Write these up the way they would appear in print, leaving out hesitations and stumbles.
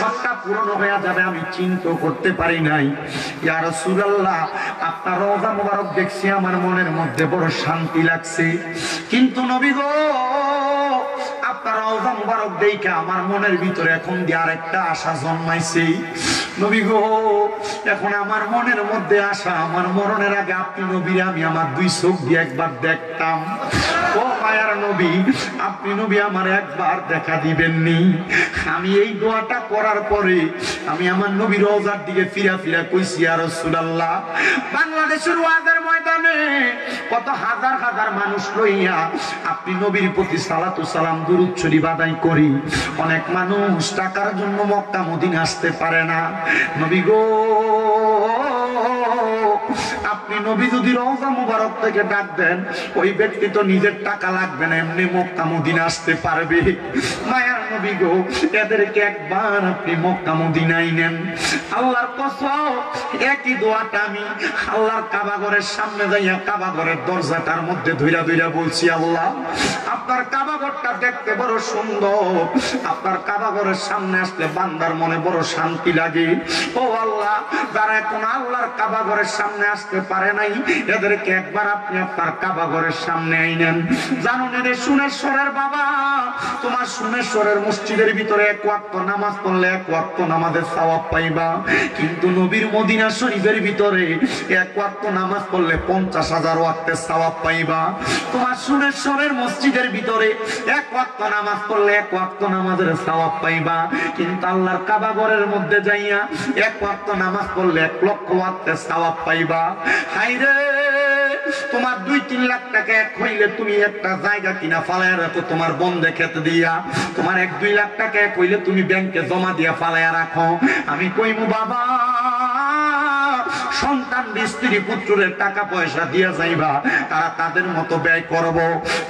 সবটা পূরণ হয়ে যাবে আমি চিন্তা করতে পারি নাই। ইয়া রাসূলুল্লাহ, আপনার রওজা মুবারক দেখছি আমার মনের মধ্যে বড় শান্তি লাগছে, কিন্তু নবী গো আপনার রওজা মুবারক দেখে আমার মনের ভিতরে এখন দিয়ে আরেকটা আশা জন্মাইছে। নবী গো এখন আমার মনের মধ্যে আশা, আমার মরণের আগে আপনি নবীরে আমি আমার দুই চোখ দিয়ে একবার দেখতাম। ও মায়ার নবী, আপনি নবী আমার একবার দেখা দিবেননি? আমি এই দোয়াটা করার পরে আমি আমার নবীর রওজার দিকে ফিরা ফিরা কইছি, ইয়া রাসূলুল্লাহ, বাংলাদেশের ওয়াজের ময়দানে কত হাজার হাজার মানুষ লইয়া আপনি নবীর প্রতি সালাতু সালাম দুরূদ শরীফ আদায় করি, অনেক মানুষ টাকার জন্য মক্কা মদিনা আসতে পারে না। নবী গো আপনি নবী যদি রওজা মুবারক থেকে ডাক দেন, ওই ব্যক্তি তো নিজের টাকা লাগবে না, এমনি মক্কা মদিনা আসতে পারবে। মায়ার নবী গো এদেরকে একবার আপনি মক্কা মদিনায় নেন। আল্লাহর কসম একই দোয়াটা আমি আল্লাহর কাবা ঘরের সামনে যাইয়া কাবা ঘরের দরজাটার মধ্যে ধইরা ধইরা বলছি, আল্লাহ আপনার কাবা ঘরটা দেখতে বড় সুন্দর, আপনার কাবা ঘরের সামনে আসলে বান্দার মনে বড় শান্তি লাগে। ও আল্লাহ, যারা এখন আল্লাহর কাবা ঘরের সামনে আসতে পারে নাই, এদেরকে একবার আপনি আপনার কাবা ঘরের সামনে আইনেন। জানো রে সুনেশ্বরের বাবা, তোমার সুনেশ্বরের মসজিদের ভিতরে এক ওয়াক্ত নামাজ পড়লে এক ওয়াক্ত নামাজের সওয়াব পাইবা, কিন্তু নবীর মদিনা শরীফের ভিতরে এক ওয়াক্ত নামাজ পড়লে 50,000 ওয়াক্তের সওয়াব পাইবা। তোমার সুনেশ্বরের মসজিদের ভিতরে এক ওয়াক্ত নামাজ পড়লে এক ওয়াক্ত নামাজের সওয়াব পাইবা, কিন্তু আল্লাহর কাবা ঘরের মধ্যে যাইয়া এক ওয়াক্ত নামাজ পড়লে 1,00,000 ওয়াক্তের সওয়াব পাইবা। হায়রে, তোমার 2-3 লাখ টাকা এক হইলে তুমি একটা জায়গা কিনা ফালায়া রাখো তোমার বন্ধে খেতে দিয়া, তোমার 1-2 লাখ টাকা এক হইলে তুমি ব্যাংকে জমা দিয়া ফালায়া রাখো। আমি কইমু বাবা, সন্তান স্ত্রী পুত্রের টাকা পয়সা দিয়া যাইবা, তারা তাদের মতো ব্যয় করব,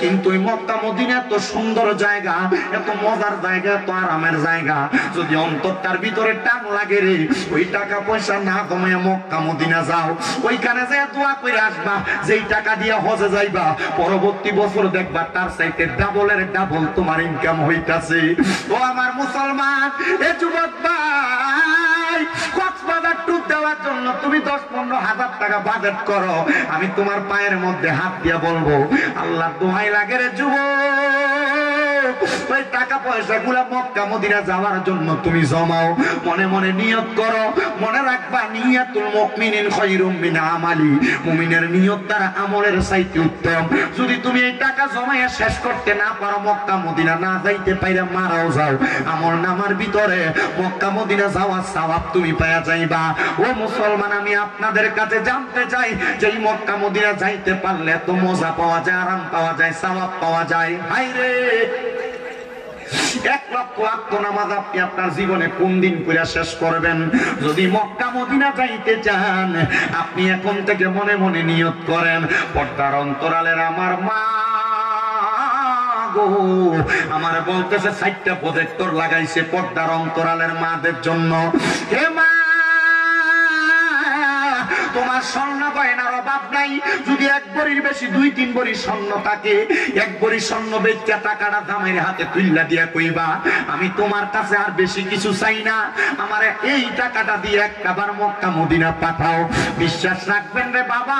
কিন্তু ওই মক্কা মদিনা এত সুন্দর জায়গা, এত মজার জায়গা, এত আরামের জায়গা, যদি অন্তরটার ভিতরে টান লাগে রে, ওই টাকা পয়সা না কমায় মক্কা মদিনা যাও, ওইখানে যায় দোয়া করে আসবা, যেই টাকা দিয়া হজে যাইবা পরবর্তী বছর দেখবা তার চাইতে ডাবলের ডাবল তোমার ইনকাম হইতাছে। ও আমার মুসলমান, এ যুবক ভাই, কক্সবাজার ট্যুর দেওয়ার জন্য তুমি 10-15 হাজার টাকা বাজেট করো, আমি তোমার পায়ের মধ্যে হাত দিয়া বলবো আল্লাহর দোহাই লাগে রে যুবক, ওই টাকা পয়সা গুলা মক্কা মদিনা যাওয়ার জন্য তুমি জমাও, মনে মনে নিয়ত করো, মনে রাখবা নিয়াতুল মুমিনিন খায়রুম মিন আমালি, মুমিনের নিয়ত তার আমলের চাইতে উত্তম। যদি তুমি এই টাকা জমাইয়া শেষ করতে না পারো, মক্কা মদিনা না যাইতে পাইরা মারাও যাও, আমল নামার ভিতরে মক্কা মদিনা যাওয়ার সওয়াব তুমি পাওয়া যাইবা। ও মুসলমান, আমি আপনাদের কাছে জানতে চাই যে এই মক্কা মদিনা যাইতে পারলে এত মজা পাওয়া যায়, আরাম পাওয়া যায়, সওয়াব পাওয়া যায়। হায়রে, 1,00,000 ওয়াক্ত নামাজ আপনি আপনার জীবনে কোন দিন পড়া শেষ করবেন? যদি মক্কা মদিনা যাইতে চান, আপনি এখন থেকে মনে মনে নিয়ত করেন, পর্দার অন্তরালের আমার মা গো, আমার বলতেছে 4টা প্রজেক্টর লাগাইছে পর্দার অন্তরালের মাদের জন্য। হে মা, তোমার স্বর্ণ গয়নার অভাব নাই, যদি 1 ভরির বেশি 2-3 ভরি স্বর্ণ থাকে, 1 ভরি স্বর্ণ বেচা টাকাটা দামের হাতে তুইলা দিয়া কইবা আমি তোমার কাছে আর বেশি কিছু চাই না, আমার এই টাকাটা দিয়ে একবার মক্কা মদিনা পাঠাও। বিশ্বাস রাখবেন রে বাবা,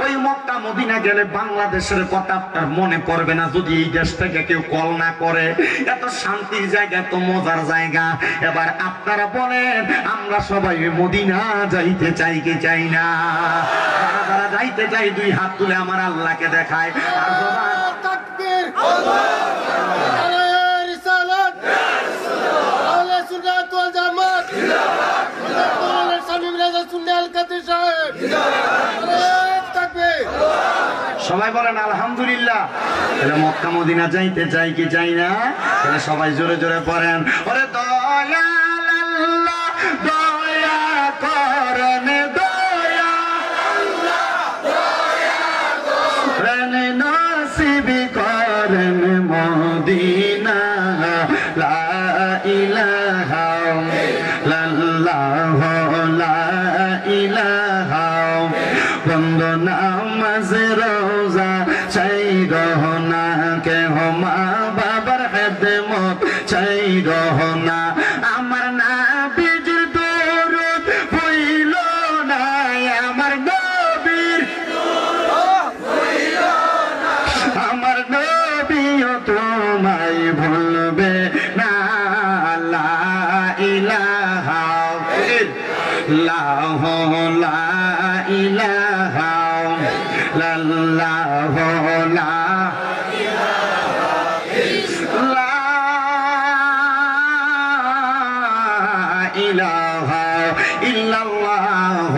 ওই মক্কা মদিনা গেলে বাংলাদেশের কথা আপনার মনে পড়বে না, যদি এই দেশ থেকে কেউ কল না করে। এত শান্তির জায়গা, এত মজার জায়গা। এবার আপনারা বলেন, আমরা সবাই মদিনা যাইতে চাই কি চাই না? যারা যারা যাইতে চাই 2 হাত তুলে আমার আল্লাহকে দেখায়। আর তাকবীর, আল্লাহর রিসালাত, আহলে সুন্নাত ওয়াল জামাত, জিন্দাবাদ, সামিম রাজা সুন্নাল কাদের সাহেব, আল্লাহর তাকবীর। সবাই বলেন আলহামদুলিল্লাহ। তাহলে মক্কা মদিনা যাইতে চাই কি চাই না? তাহলে সবাই জোরে জোরে পড়েন, ওরে দয়াল আল্লাহ দয়া করেন, মদিনা লা ইলাহা ইল্লাল্লাহ লা ইলাহা, বন্ধ নামাজ রোজা চাই রহনা, কেহ মা বাবার খেদমত চাই রহনা, আমার না ইলাহা ইল্লাল্লাহ লা ইলাহা ইল্লাল্লাহ লা ইলাহা ইল্লাল্লাহ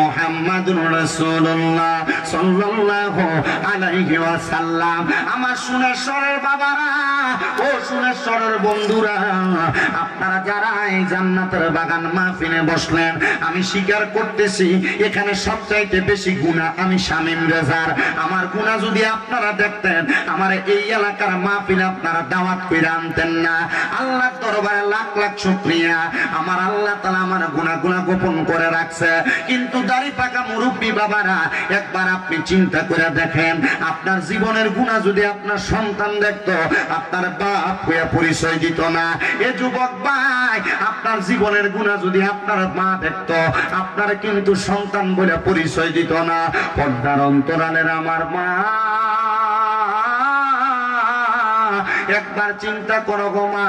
মুহাম্মাদুর রাসূলুল্লাহ সাল্লাল্লাহু আলাইহি ওয়াসাল্লাম। আমার সুনেশ্বরের বাবারা ও সুনেশ্বরের বন্ধুরা, আপনারা যারা এই জান্নাতের বাগান মাহফিলে বসলেন, আমি স্বীকার করতেছি এখানে সবচাইতে বেশি গুনাহ আমি শামীম রেজার। আমার গুনাহ যদি আপনারা দেখতেন, আমার এই এলাকার মাহফিলে আপনারা দাওয়াত কইরা আনতেন না। আল্লাহর দরবারে লাখ লাখ শুকরিয়া, আমার আল্লাহ তাআলা আমার গুনাহগুলো গোপন করে রাখছে। কিন্তু দাড়ি পাকা মুরব্বী বাবারা, একবার আপনি চিন্তা করে দেখেন, আপনার জীবনের গুনাহ যদি আপনার সন্তান দেখতো, আপনার বাপ হয়ে পরিচয় দিত না। এ যুবক ভাই, আপনার জীবনের গুনাহ যদি আপনার মা দেখতো, আপনার কিন্তু সন্তান বলে পরিচয় দিত না। পর্দার অন্তরালের আমার মা, একবার চিন্তা করো গো মা,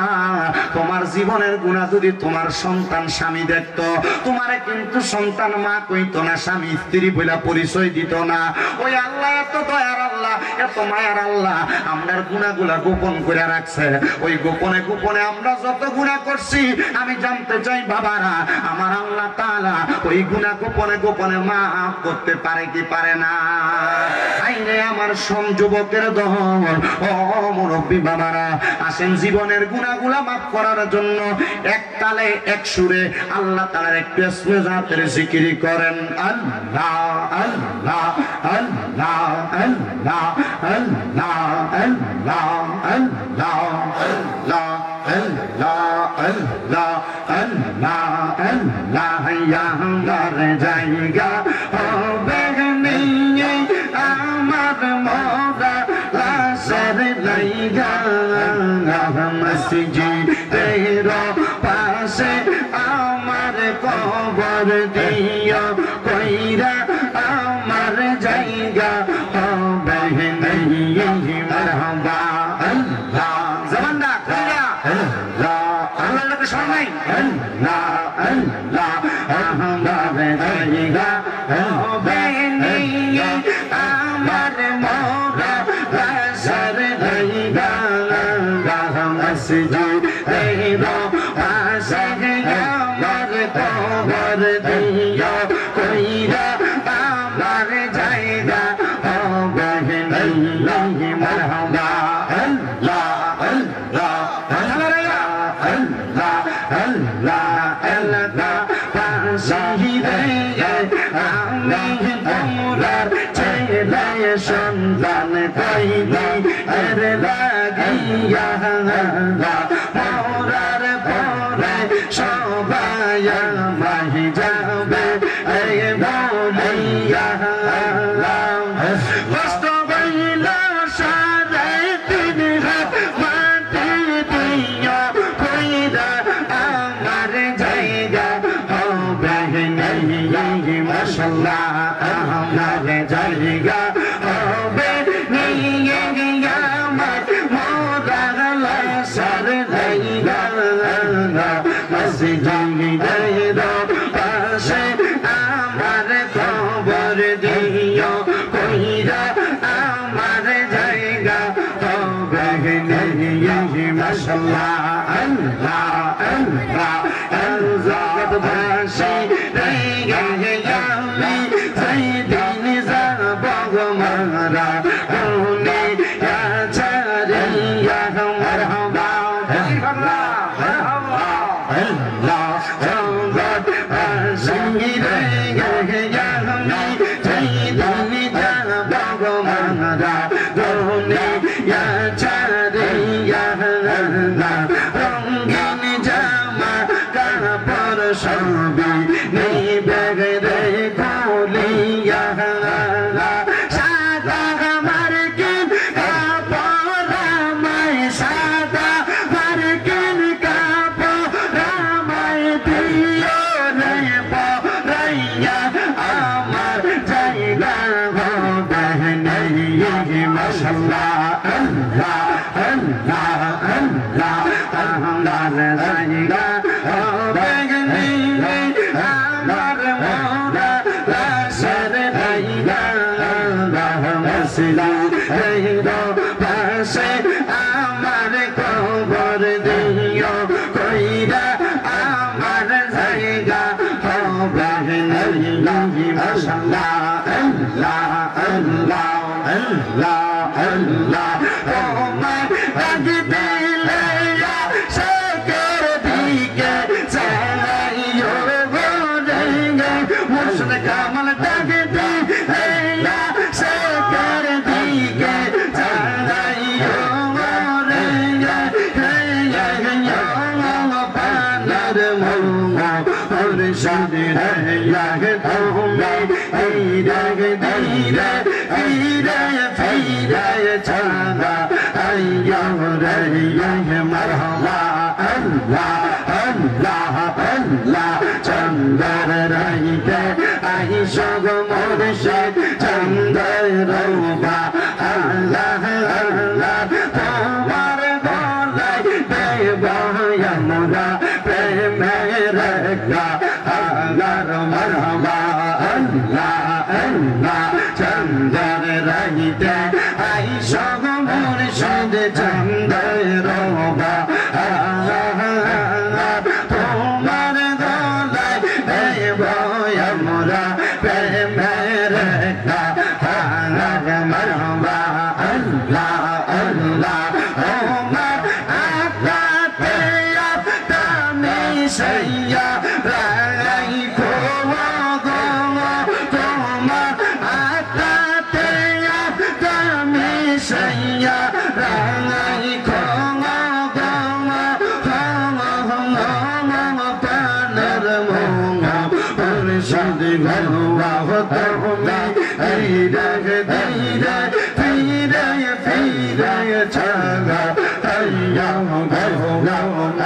তোমার জীবনের গুনাহ যদি তোমার সন্তান স্বামী দেখতো, তোমারে কিন্তু সন্তান মা কইতো না, স্বামী স্ত্রী বলে পরিচয় দিত না। ওই আল্লাহ এত দয়ার আল্লাহ, এত মায়ার আল্লাহ, আমরার গুনাহগুলা গোপন করে রাখছে। ওই গোপনে গোপনে আমরা যত গুনাহ করছি, আমি জানতে চাই বাবারা, আমার আল্লাহ তাআলা ওই গুনাহ গোপনে গোপনে মাফ করতে পারে কি পারে না? আইনে আমার যুবকের দল, ও মুরব্বী বাবারা, আসেন জীবনের গুনাহগুলা মাফ করার জন্য এক তালে এক সুরে আল্লাহ তাআলার একটু ইসমে জাতের জিকির করেন। আল্লাহ আল্লাহ আল্লাহ আল্লাহ আল্লাহ আল্লাহ আল্লাহ আল্লাহ আল্লাহ আল্লাহ আল্লাহ আল্লাহ ইয়া আমার জায়গা হবে নিয়ে আমার মোরা লাশের লাইগা মসজিদের পাশে আমার কবর দিও কইরা আমার জায়গা হবে নিয়ে মারহাবা আল্লাহ জবানদা কইরা আল্লাহ আল্লাহকে শোনাই আল্লাহ আল্লাহ আমার জায়গা হবে নিয়ে আমার মোরা লাশের লাইগা মসজিদের পাশে আমার কবর দিও কইরা আমার জায়গা হবে নিয়ে মারহাবা আল্লাহ আল্লাহ আল্লাহ আল্লাহ আল্লাহ আল্লাহ পাশে আমি তোমরার ছেলে সন্তান কইনি এর লাগিয়া মোরার পরে সবাই আমায় যাবে এই বলিয়া কষ্ট হইল সাড়ে 3 হাত মাটি দিয়া কইরা আমার জায়গা হবে নিয়ে মাশাআল্লাহ আমার জায়গা হবে নিয়ে আমার মোরা লাশের লাইগা মসজিদের পাশে আমার কবর দিও কইরা আমার জায়গা হবে নিয়ে মাশাআল্লাহ আল্লাহ আল্লাহ আল্লাহ ভাষী লাইগা আমি সাইদিন যাব মারা কোনে আচারিয়া মারহাবা আল্লাহ মারহাবা আল্লাহ জগত সঙ্গীরে আমি সাইদিন যাব মারা কোনে আচারিয়া রঙিন জামা কাপড় সবই নিবে রে কলিয়া সাদা মার্কিন কাপড় আমায় সাদা মার্কিন কাপড় আমায় দিও রে পরাইয়া আমার জায়গা হবে নিয়ে মাশাআল্লাহ আল্লাহ আল্লাহ আল্লাহ আল্লাহ জায়গা আমার কবর দিও কইরা আমার জায়গা হবে নাহি মাশাআল্লাহ আল্লাহ আল্লাহ আল্লাহ আল্লাহ তোমার ডাক দিলে সকের দিকে চাইও রে মুর্শিদ কামাল ডাক দিলে সকের দিকে চাইও রে পানার মুঙ্গা মুর্শিদ রে লাগ তুমি ধীরে ধীরে ধীরে ধীরে চাঁদা আইয়া রে মারহাবা আল্লাহ আল্লাহ আল্লাহ চন্দর রাইতে আই সগ মুর্শিদ চন্দর রৌবা আল্লাহ আল্লাহ তোমার গলায় দেব আমরা প্রেমের গা আগার মারহাবা আল্লাহ আল্লাহ চন্দর রাইতে আই সগ মুর্শিদ চন্দর রৌবা তোমার গলায় দেব আমরা প্রেমের গা আগার মারহাবা আল্লাহ আল্লাহ তোমার আকাতে আপনি সাইয়া রাই কো তোমার আকাতে আপনি সাইয়া রাই কো পানার মোঙ্গা মুর্শিদ ঘরোয়া তুমি ধীরে ধীরে ধীরে ধীরে চাঁদা আইয়া ঘরোয়া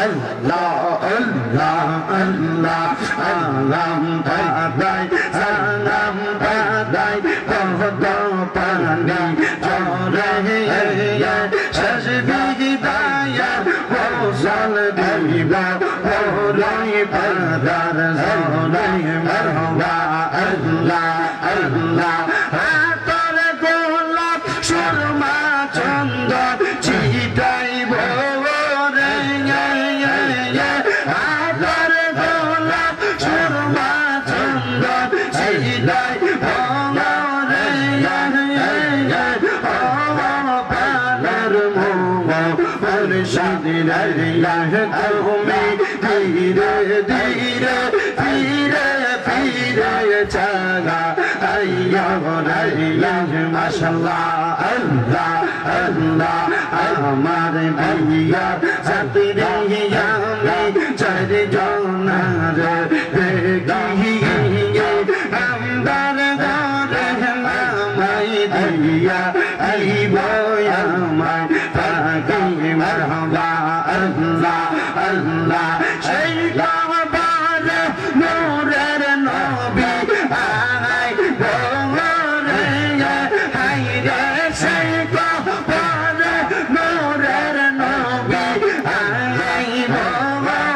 আল্লাহ আল্লাহ আল্লাহ আলাম পাদাই সালাম পাদাই কত পানি চরে সজবি দায়া ওসাল দিবা ওরাই পাদার জোরাই মারহাবা আল্লাহ আল্লাহ হাতর গোলাপ সুরমা চন্দন চিটাইব রে হাতর গোলাপ সুরমা চন্দন চিটাইব রে পানার মোঙ্গা মুর্শিদ রে তুমি ধীরে ধীরে ধীরে ধীরে চালা আইয়া রে মাশাআল্লাহ আল্লাহ আল্লাহ আমার ভাইয়া সাথে আমি চার জনার দেখিয়ে আমদার ঘরে মামাই দিয়া আইব আমায় পাকি মারহাবা আল্লাহ আল্লাহ সেই কাবার নূরের নবী আই গোরে হাই রে সেই কাবার নূরের নবী আই গোরে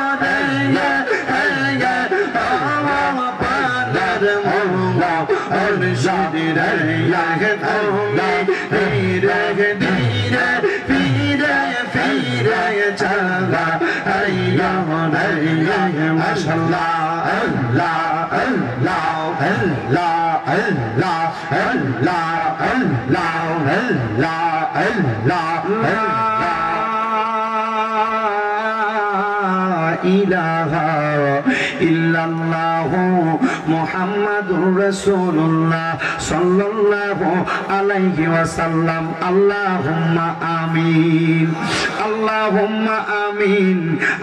পানার মোঙ্গা মুর্শিদ রে তুমি ধীরে ধীরে ধীরে ধীরে চাঁদা আইয়া রে মাশাআল্লাহ আল্লাহ আল্লাহ আল্লাহ আল্লাহ আল্লাহ আল্লাহ আল্লাহ আল্লাহ ইলাহা ইল্লাল্লাহু মুহাম্মাদুর রাসূলুল্লাহ সাল্লাল্লাহু আলাইহি ওয়াসাল্লাম আল্লাহুম্মা আমিন আল্লাহুম্মা আমিন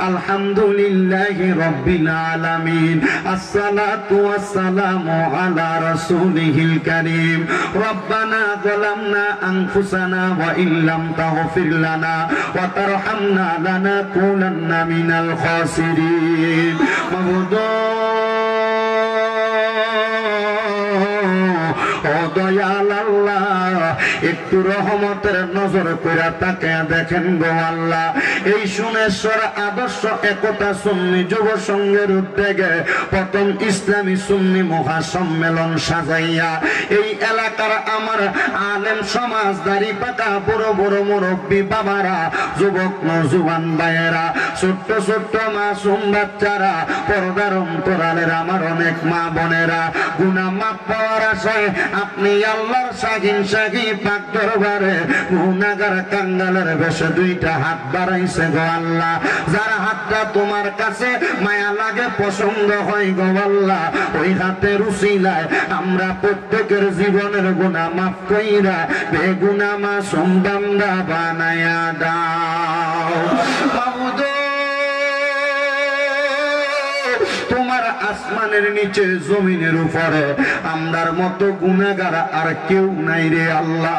আলহামদুলিল্লাহি রাব্বিল আলামিন আসসালাতু ওয়াসসালামু আলা রাসূলিহিল কারীম রব্বানা যালামনা আনফুসানা ওয়া ইল্লাম তাগফির লানা ওয়া তারহামনা লানাকুনান্না মিনাল খাসিরিন মাবুদ ও দয়াল আল্লাহ একটু একটু রহমতের নজর কইরা তাকায়া দেখেন গো আল্লাহ, এই সুনেশ্বর আদর্শ একতা সুন্নি যুব সংঘের উদ্যোগে প্রথম ইসলামী সুন্নি মহাসম্মেলন সাজাইয়া এই এলাকার আমার আলেম সমাজদারি পাকা বড় বড় মুরব্বী বাবারা, যুবক নওজোয়ান ভাইয়েরা, ছোট্ট ছোট্ট মাসুম বাচ্চারা, পর্দার অন্তরালের আমার অনেক মা বোনেরা, গুনাহ মাফ পাওয়ার আশায় আপনি আল্লাহর শাগিন শাগি পাক দরবারে গুনাহগার কাঙ্গালের বেশে দুইটা হাত বাড়াইছে গো আল্লাহ। যার হাতটা তোমার কাছে মায়া লাগে, পছন্দ হয় গো আল্লাহ, ওই হাতের উসিলায় আমরা প্রত্যেকের জীবনের গুনাহ মাফ কইরা বেগুনাহ মাসুম বান্দা বানায়া দাও। মাবুদ তোমার আসমানের নিচে জমিনের উপরে আমরার মতো গুনাহগার আর কেউ নাই রে আল্লাহ।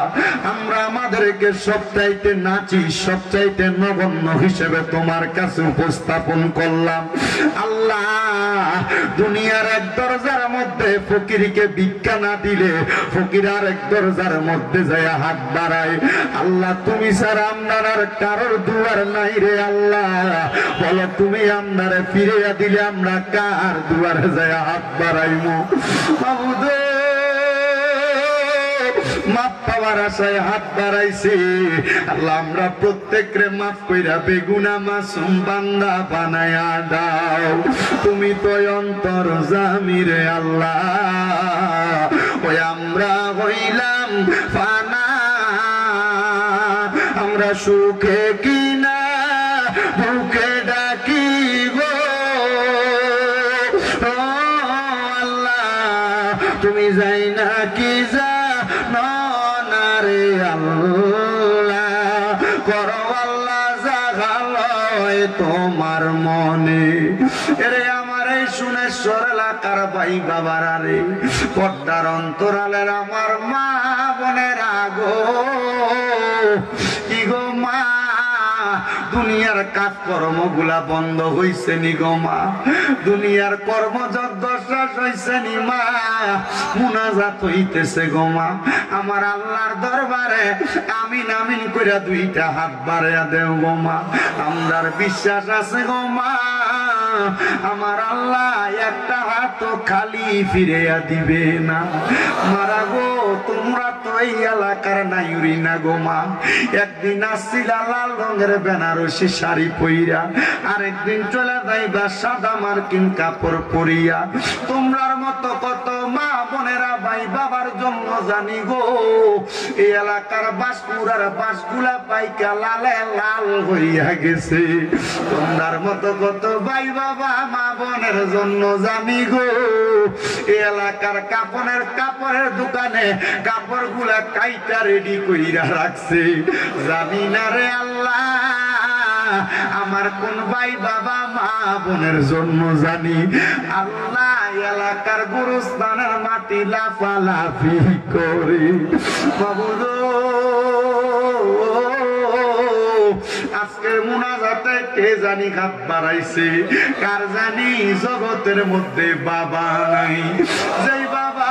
আমরা আমাদেরকে সবচাইতে নাচি, সবচাইতে নগণ্য হিসেবে তোমার কাছে উপস্থাপন করলাম আল্লাহ। দুনিয়ার এক দরজার মধ্যে ফকিরকে ভিক্ষা না দিলে ফকির আর এক দরজার মধ্যে যায় হাত বাড়ায়। আল্লাহ তুমি ছাড়া আমরা আর কারোর দুয়ার নাই রে আল্লাহ। বলো তুমি আমরারে ফিরিয়ে দিলে আমরা কার দুয়ারে যায় হাত বাড়াইমু? মাবুদ মাফ পাওয়ার আশায় হাত বাড়াইছি আল্লাহ, আমরা প্রত্যেকরে মাফ কইরা বেগুনাহ মাসুম বান্দা বানায়া দাও। তুমি তো অন্তর্যামী রে আল্লাহ, ওই আমরা হইলাম ফানা, আমরা সুখে কিনা বুকে ডাকি গো আল্লাহ, তুমি যাই না কি যা নারে আল্লাহ, করো আল্লাহ জাগালয় তোমার মনে। এরে আমার এই সুনেশ্বর এলাকার ভাই বাবারা রে, পর্দার অন্তরালের আমার মা বোনেরা গো, কি গো মা, দুনিয়ার কাজকর্ম গুলা বন্ধ হইছে নি গো মা, দুনিয়ার কর্মযজ্ঞ শেষ হইছে নি মা, মুনাজাত হইতেছে গো মা, আমার আল্লাহর দরবারে আমিন আমিন কইরা দুইটা হাত বাড়াইয়া দেও গো মা। আমরার বিশ্বাস আছে গো মা, আমার আল্লাহ একটা হাত খালি ফিরিয়া দিবে না। মারা গো তোমরা তো এই এলাকার নাইউরি না গো মা, একদিন আসছিলা লাল রঙের বেনারসি শাড়ি পইরা, আরেকদিন চলে যাইবা সাদা মার্কিন কাপড় পরিয়া। তোমরার মতো কত মা বোনেরা ভাই বাবার জন্য জানি গো এই এলাকার বাসপুরার বাসগুলা পাইকা লালে লাল হইয়া গেছে। তোমরার মতো কত ভাই বাবা মা বোনের জন্য জানি গো এই এলাকার কাপড়ের দোকানে কাপড় গুলা কাইটা রেডি কইরা রাখছে। জানি না রে আল্লাহ আমার কোন ভাই বাবা মা বোনের জন্য জানি আল্লাহ এলাকার গুরুস্থানের মাটি লাফালাফি করে। মাবুদ আজকের মুনাজাতে কে জানি হাত বাড়াইছে, কার জানি জগতের মধ্যে বাবা নাই, যেই বাবা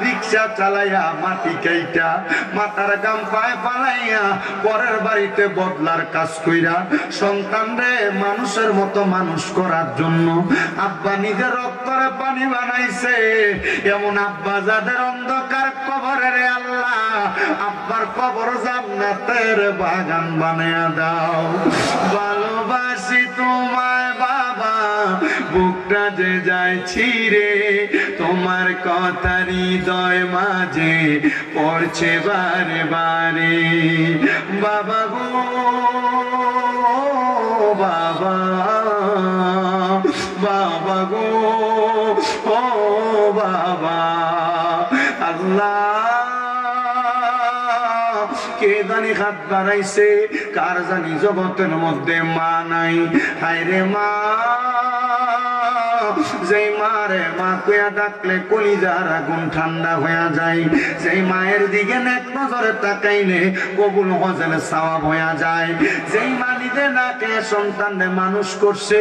রিক্সা চালাইয়া মাটি কাইটা মাথার গাম পায়ে পালাইয়া পরের বাড়িতে বদলার কাজ কইরা সন্তানরে মানুষের মতো মানুষ করার জন্য আব্বা নিজের রক্তরে পানি বানাইছে। এমন আব্বা যাদের অন্ধকার কবরে রে আল্লাহ আব্বার কবর জান্নাতের বাগান বানায়া দাও। ভালোবাসি তোমায় বাবা, বুকটা যে যায় ছিঁড়ে, তোমার কথা হৃদয় মাঝে পড়ছে বারে বারে। বাবা গো বাবা, বাবা গো ও বাবা, আল্লাহ কে জানি হাত বাড়াইছে, কার জানি জগতের মধ্যে মা নাই। হায়রে মা, যেই মারে মা কইয়া ডাকলে কলিজার আগুন ঠান্ডা হইয়া যায়, যেই মায়ের দিকে নেক নজরে তাকাইলে কবুল হজের সওয়াব হইয়া যায়, যেই মা নিজে না কে সন্তানরে মানুষ করছে,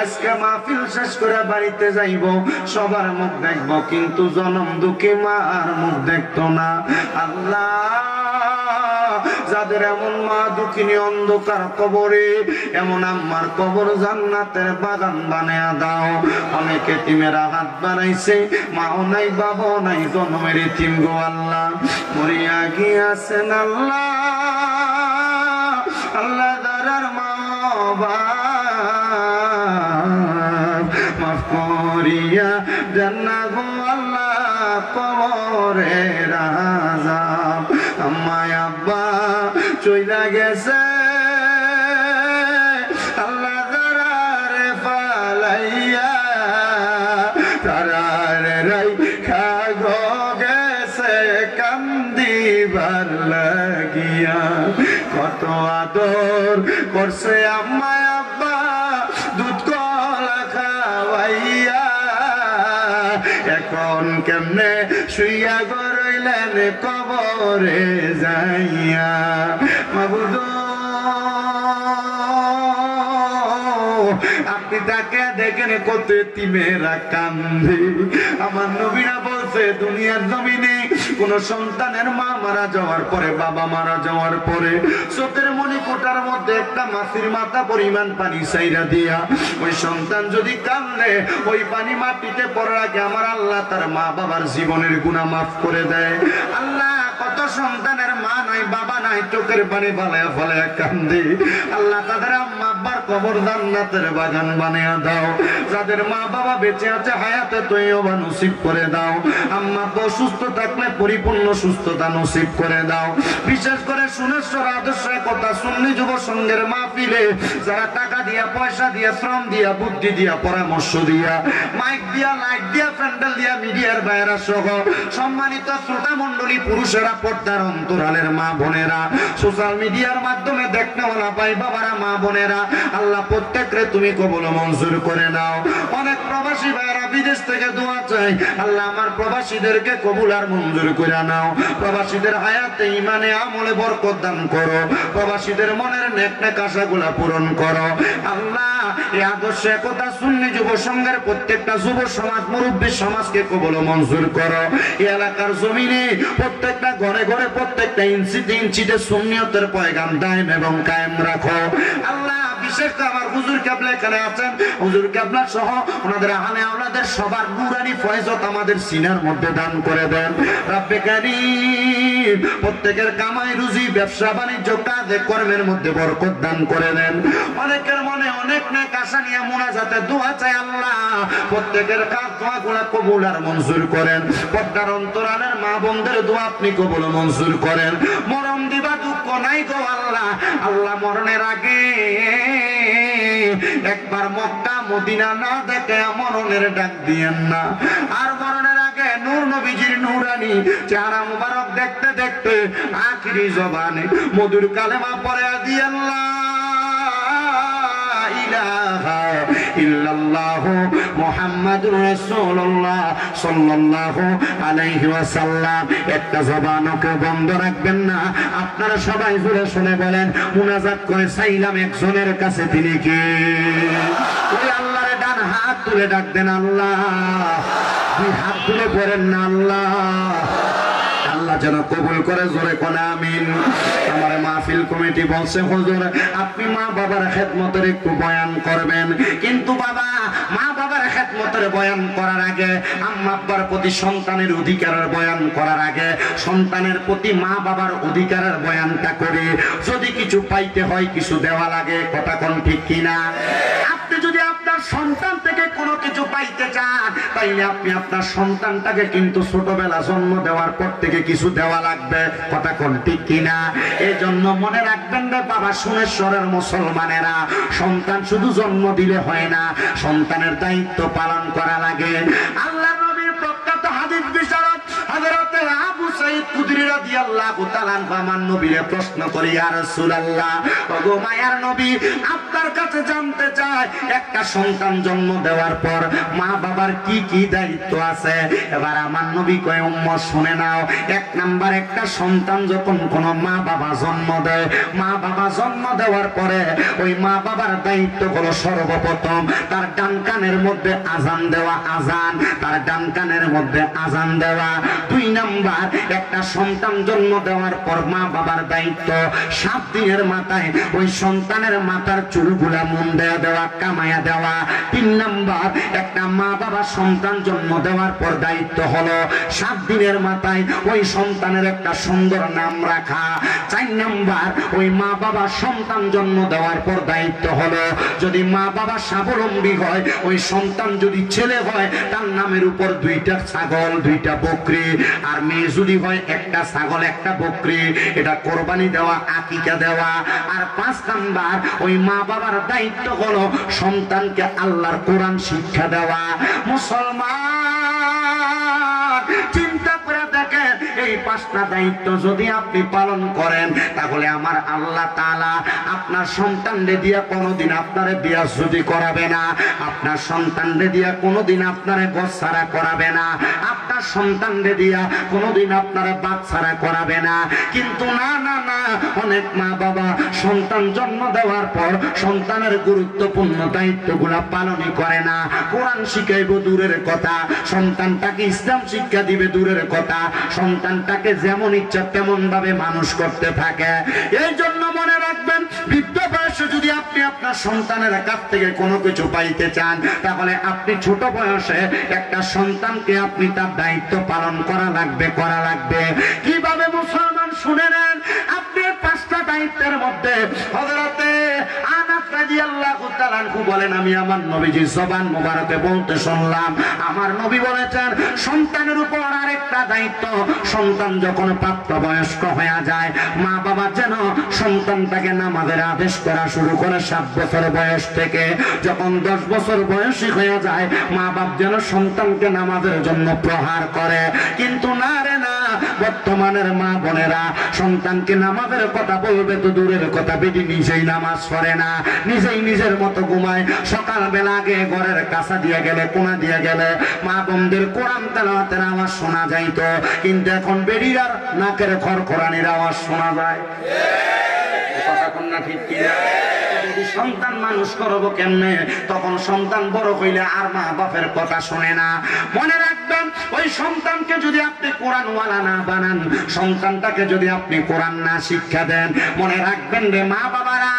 আজকে মাহফিল শেষ করে বাড়িতে যাইব, সবার মুখ দেখব কিন্তু জনম দুঃখী মার মুখ দেখতো না। আল্লাহ যাদের এমন মা দুঃখিনী অন্ধকার কবরে, এমন আম্মার কবর জান্নাতের বাগান বানায়া দাও। অনেক এতিমেরা হাত বাড়াইছে, মাও নাই বাবাও নাই, জন্মের এতিম গো আল্লাহ, মরিয়া গিয়াছেন আল্লাহ, আল্লাহ দারার মা মাফ করিয়া জান্না গো আল্লাহ, কবরে আযাব। আম্মায় আব্বা চইলা গেছে আল্লাহ দারারে ফালাইয়া, তারারে রাইখা গো গেছে কান্দিবার লাগিয়া। কত আদর করছে আম্মায় আব্বা, দুধ কলা খাওয়াইয়া, এখন কেমনে শুইয়া গড়াইলেন কবরে যাইয়া। মাবুদ আপনি তাকে দেখেন কত এতিমেরা কান্দে। আমার নবীরা বলছে দুনিয়ার জমিনে কোন সন্তানের মা মারা যাওয়ার পরে, বাবা মারা যাওয়ার পরে চোখের মণিকোটার মধ্যে একটা মাছির মাথা পরিমাণ পানি চাইরা দিয়া ওই সন্তান যদি কান্দে, ওই পানি মাটিতে পড়ার আগে আমার আল্লাহ তার মা বাবার জীবনের গুনাহ মাফ করে দেয়। আল্লাহ কত সন্তানের মা নাই বাবা নাই, চোখের পানি ফালায়া ফালায়া কান্দে। আল্লাহ তাদের আম্মা আব্বার কবর জান্নাতের বাগান বানিয়ে দাও। যাদের মা বাবা বেঁচে আছে হায়াতে তৈয়বা নসিব করে দাও। আম্মা তো সুস্থ থাকলে পরিপূর্ণ সুস্থতা নসিব করে দাও। বিশেষ করে সুনেশ্বর আদর্শের কথা সুন্নি যুব সংঘের মাহফিলে যারা টাকা দিয়া, পয়সা দিয়া, শ্রম দিয়া, বুদ্ধি দিয়া, পরামর্শ দিয়া, মাইক দিয়া, লাইট দিয়া, প্যান্ডেল দিয়া, মিডিয়ার বাইরা সহ সম্মানিত শ্রোতা মণ্ডলী, পুরুষেরা, পর্দার অন্তরালের মা বোনেরা, সোশ্যাল মিডিয়ার মাধ্যমে দেখনেওয়ালা ভাই বাবারা, মা বোনেরা, আল্লাহ প্রত্যেকরে তুমি কবুল মঞ্জুর করে নাও। অনেক প্রবাসী ভাইরা বিদেশ থেকে দোয়া চাই, আল্লাহ আমার প্রবাসীদেরকে কবুল আর মঞ্জুর করে নাও। প্রবাসীদের হায়াতে ইমানে আমলে বরকত দান করো, প্রবাসীদের মনের নেক নেক আশাগুলা পূরণ করো। আল্লাহ এই আদর্শ একতা সুন্নি যুব সংঘের প্রত্যেকটা যুব সমাজ, মুরব্বী সমাজকে কবুল মঞ্জুর করো। এই এলাকার জমিনে প্রত্যেকটা ঘরে ঘরে, প্রত্যেকটা ইঞ্চিতে ইঞ্চিতে সুন্নিয়তের পয়গাম দায়েম এবং কায়েম রাখো। আল্লাহ বিশেষ করে আমার হুজুর কেবলা এখানে আছেন, হুজুর কেবলা সহ ওনাদের আহলে আওলাদের সবার নূরানি ফয়জত আমাদের সিনার মধ্যে দান করে দেন। রব্বে কারীম প্রত্যেকের কামাই রুজি, ব্যবসা বাণিজ্য, কাজে কর্মের মধ্যে বরকত দান করে দেন। অনেকের মনে অনেক নেক আশা নিয়ে মুনাজাতে দোয়া চাই, আল্লাহ প্রত্যেকের কাজ দোয়াগুলা কবুল আর মঞ্জুর করেন। পর্দার অন্তরালের মা বোনদের দোয়া আপনি কবুল মঞ্জুর করেন। মরণ দিবা দুঃখ নাই গো আল্লাহ, আল্লাহ মরণের আগে একবার মক্কা মদিনা না দেখে মরণের ডাক দিয়েন না। আর মরণের আগে নূর নবীজির নূরানি চেহারা মুবারক দেখতে দেখতে আখিরি জবানে মধুর কালেমা পড়ে দিয়ে আল্লাহ ইলাহা ইল্লাল্লাহু মুহাম্মাদুর রাসূলুল্লাহ সাল্লাল্লাহু আলাইহি ওয়াসাল্লাম। একটা জবানকে বন্ধ রাখবেন না। আপনারা সবাই জোরে শুনে বলেন, মুনাজাত করে চাইলাম একজনের কাছে, তিনি কে? ওই আল্লাহরে ডান হাত তুলে ডাক দেন আল্লাহ, দুই হাত তুলে পড়েন না আল্লাহ। আল্লাহ যেন কবুল করে, জোরে কোন আমিন। আমার মাহফিল কমিটি বলছে হুজুর আপনি মা বাবার খেদমতের একটু বয়ান করবেন, কিন্তু বাবা মা বাবার খেদমতের বয়ান করার আগে, আম্মা আব্বার প্রতি সন্তানের অধিকারের বয়ান করার আগে, সন্তানের প্রতি মা বাবার অধিকারের বয়ানটা করে যদি কিছু পাইতে হয় কিছু দেওয়া লাগে। কথা কোন ঠিক কিনা? আপনি যদি আপনার সন্তান থেকে কোনো কিছু পাইতে চান, তাইলে আপনি আপনার সন্তানটাকে কিন্তু ছোটবেলা জন্ম দেওয়ার পর থেকে কিছু দেওয়া লাগবে। কথা কোন ঠিক কিনা? এই জন্য মনে রাখবেন রে বাবা, সুনেশ্বরের মুসলমানেরা, সন্তান শুধু জন্ম দিলে হয় না, সন্তানের দায়িত্ব পালন করা লাগে। আল্লাহ নবীর প্রখ্যাত হাদিস বিশারদ হযরত আবু সাঈদ খুদরি রাদিয়াল্লাহু তাআলা আমার নবীকে প্রশ্ন করি, ইয়া রাসূলুল্লাহ, ওগো মায়ার নবী, আপনার কাছে জানতে চাই একটা সন্তান জন্ম দেওয়ার পর মা বাবার কি কি দায়িত্ব আছে। এবার আমার নবী কয়, উম্মত শুনে নাও। এক নাম্বার, একটা সন্তান যখন কোন মা বাবা জন্ম দেয়, মা বাবা জন্ম দেওয়ার পরে ওই মা বাবার দায়িত্ব হলো সর্বপ্রথম তার ডান কানের মধ্যে আজান দেওয়া, আজান, তার ডান কানের মধ্যে আজান দেওয়া। 2 নাম্বার, একটা সন্তান জন্ম দেওয়ার পর মা বাবার দায়িত্ব 7 দিনের মাথায় ওই সন্তানের মাথার চুলগুলা মুন্ডা দেওয়া, কামায়া দেওয়া। 3 নাম্বার, একটা মা বাবা সন্তান জন্ম দেওয়ার পর দায়িত্ব হলো 7 দিনের মাথায় ওই সন্তানের একটা সুন্দর নাম রাখা। 4 নাম্বার, ওই মা বাবা সন্তান জন্ম দেওয়ার পর দায়িত্ব হলো যদি মা বাবা স্বাবলম্বী হয়, ওই সন্তান যদি ছেলে হয় তার নামের উপর 2টা ছাগল 2টা বকরি, আর মেয়ে যদি হয় 1টা ছাগল 1টা বকরি, এটা কোরবানি দেওয়া, আকিকা দেওয়া। আর 5 নাম্বার, ওই মা বাবার দায়িত্ব হলো সন্তানকে আল্লাহর কোরআন শিক্ষা দেওয়া। মুসলমান চিন্তা করে দেখেন, এই 5টা দায়িত্ব যদি আপনি পালন করেন তাহলে আমার আল্লাহ তাআলা আপনার সন্তানদের দিয়া কোনোদিন আপনারে বিয়াসুদি করাবে না, আপনার সন্তানদের দিয়া কোনোদিন আপনারে বচ্চারা করাবে না, আপনার সন্তানদের দিয়া কোনোদিন আপনারে বাচ্চারা করাবে না। কিন্তু না না না, অনেক মা বাবা সন্তান জন্ম দেওয়ার পর সন্তানের গুরুত্বপূর্ণ দায়িত্বগুলা পালনই করে না। কোরআন শিখাইব দূরের কথা, সন্তানটাকে ইসলাম শিক্ষা দিবে দূরের কথা, সন্তানটাকে যেমন ইচ্ছা তেমন ভাবে মানুষ করতে থাকে। এই জন্য মনে রাখবেন, বৃদ্ধ বয়সে যদি আপনি আপনার সন্তানের কাছ থেকে কোনো কিছু পাইতে চান, তাহলে আপনি ছোট বয়সে একটা সন্তানকে আপনি তার দায়িত্ব পালন করা লাগবে। কিভাবে মুসলমান শুনে নেন, আপনি 5টা দায়িত্বের মধ্যে হযরতে আনাস রাদিয়াল্লাহু তাআলা আনহু বলেন, আমি আমার নবীজির জবান মোবারকে বলতে শুনলাম, আমার নবী বলেছেন সন্তানের উপর আরেকটা দায়িত্ব, সন্তান যখন প্রাপ্তবয়স্ক হয়ে যায়, মা বাবা যেন সন্তানটাকে নামাজের আদেশ করা শুরু করে 7 বছর বয়স থেকে। যখন 10 বছর বয়সী হয়ে যায়, মা বাপ যেন সন্তানকে নামাজের জন্য প্রহার করে। কিন্তু না রে না, বর্তমানের মা বোনেরা সন্তানকে নামাজের কথা বলবে তো দূরের কথা, বেটি নিজেই নামাজ পড়ে না, নিজেই নিজের মতো ঘুমায়। সকালবেলা আগে ঘরের কাছা দিয়ে গেলে, কোনা দিয়ে গেলে মা বোনদের কোরআন তেলাওয়াতের আওয়াজ শোনা যাইতো, কিন্তু এখন বেড়ির নাকের খড়খড়ানির আওয়াজ শোনা যায়। কথা কোন না ঠিক কি? সন্তান মানুষ করবো কেমনে? তখন সন্তান বড় হইলে আর মা বাপের কথা শোনে না। মনে রাখবেন, ওই সন্তানকে যদি আপনি কোরআনওয়ালা না বানান, সন্তানটাকে যদি আপনি কোরআন না শিক্ষা দেন, মনে রাখবেন রে মা বাবারা,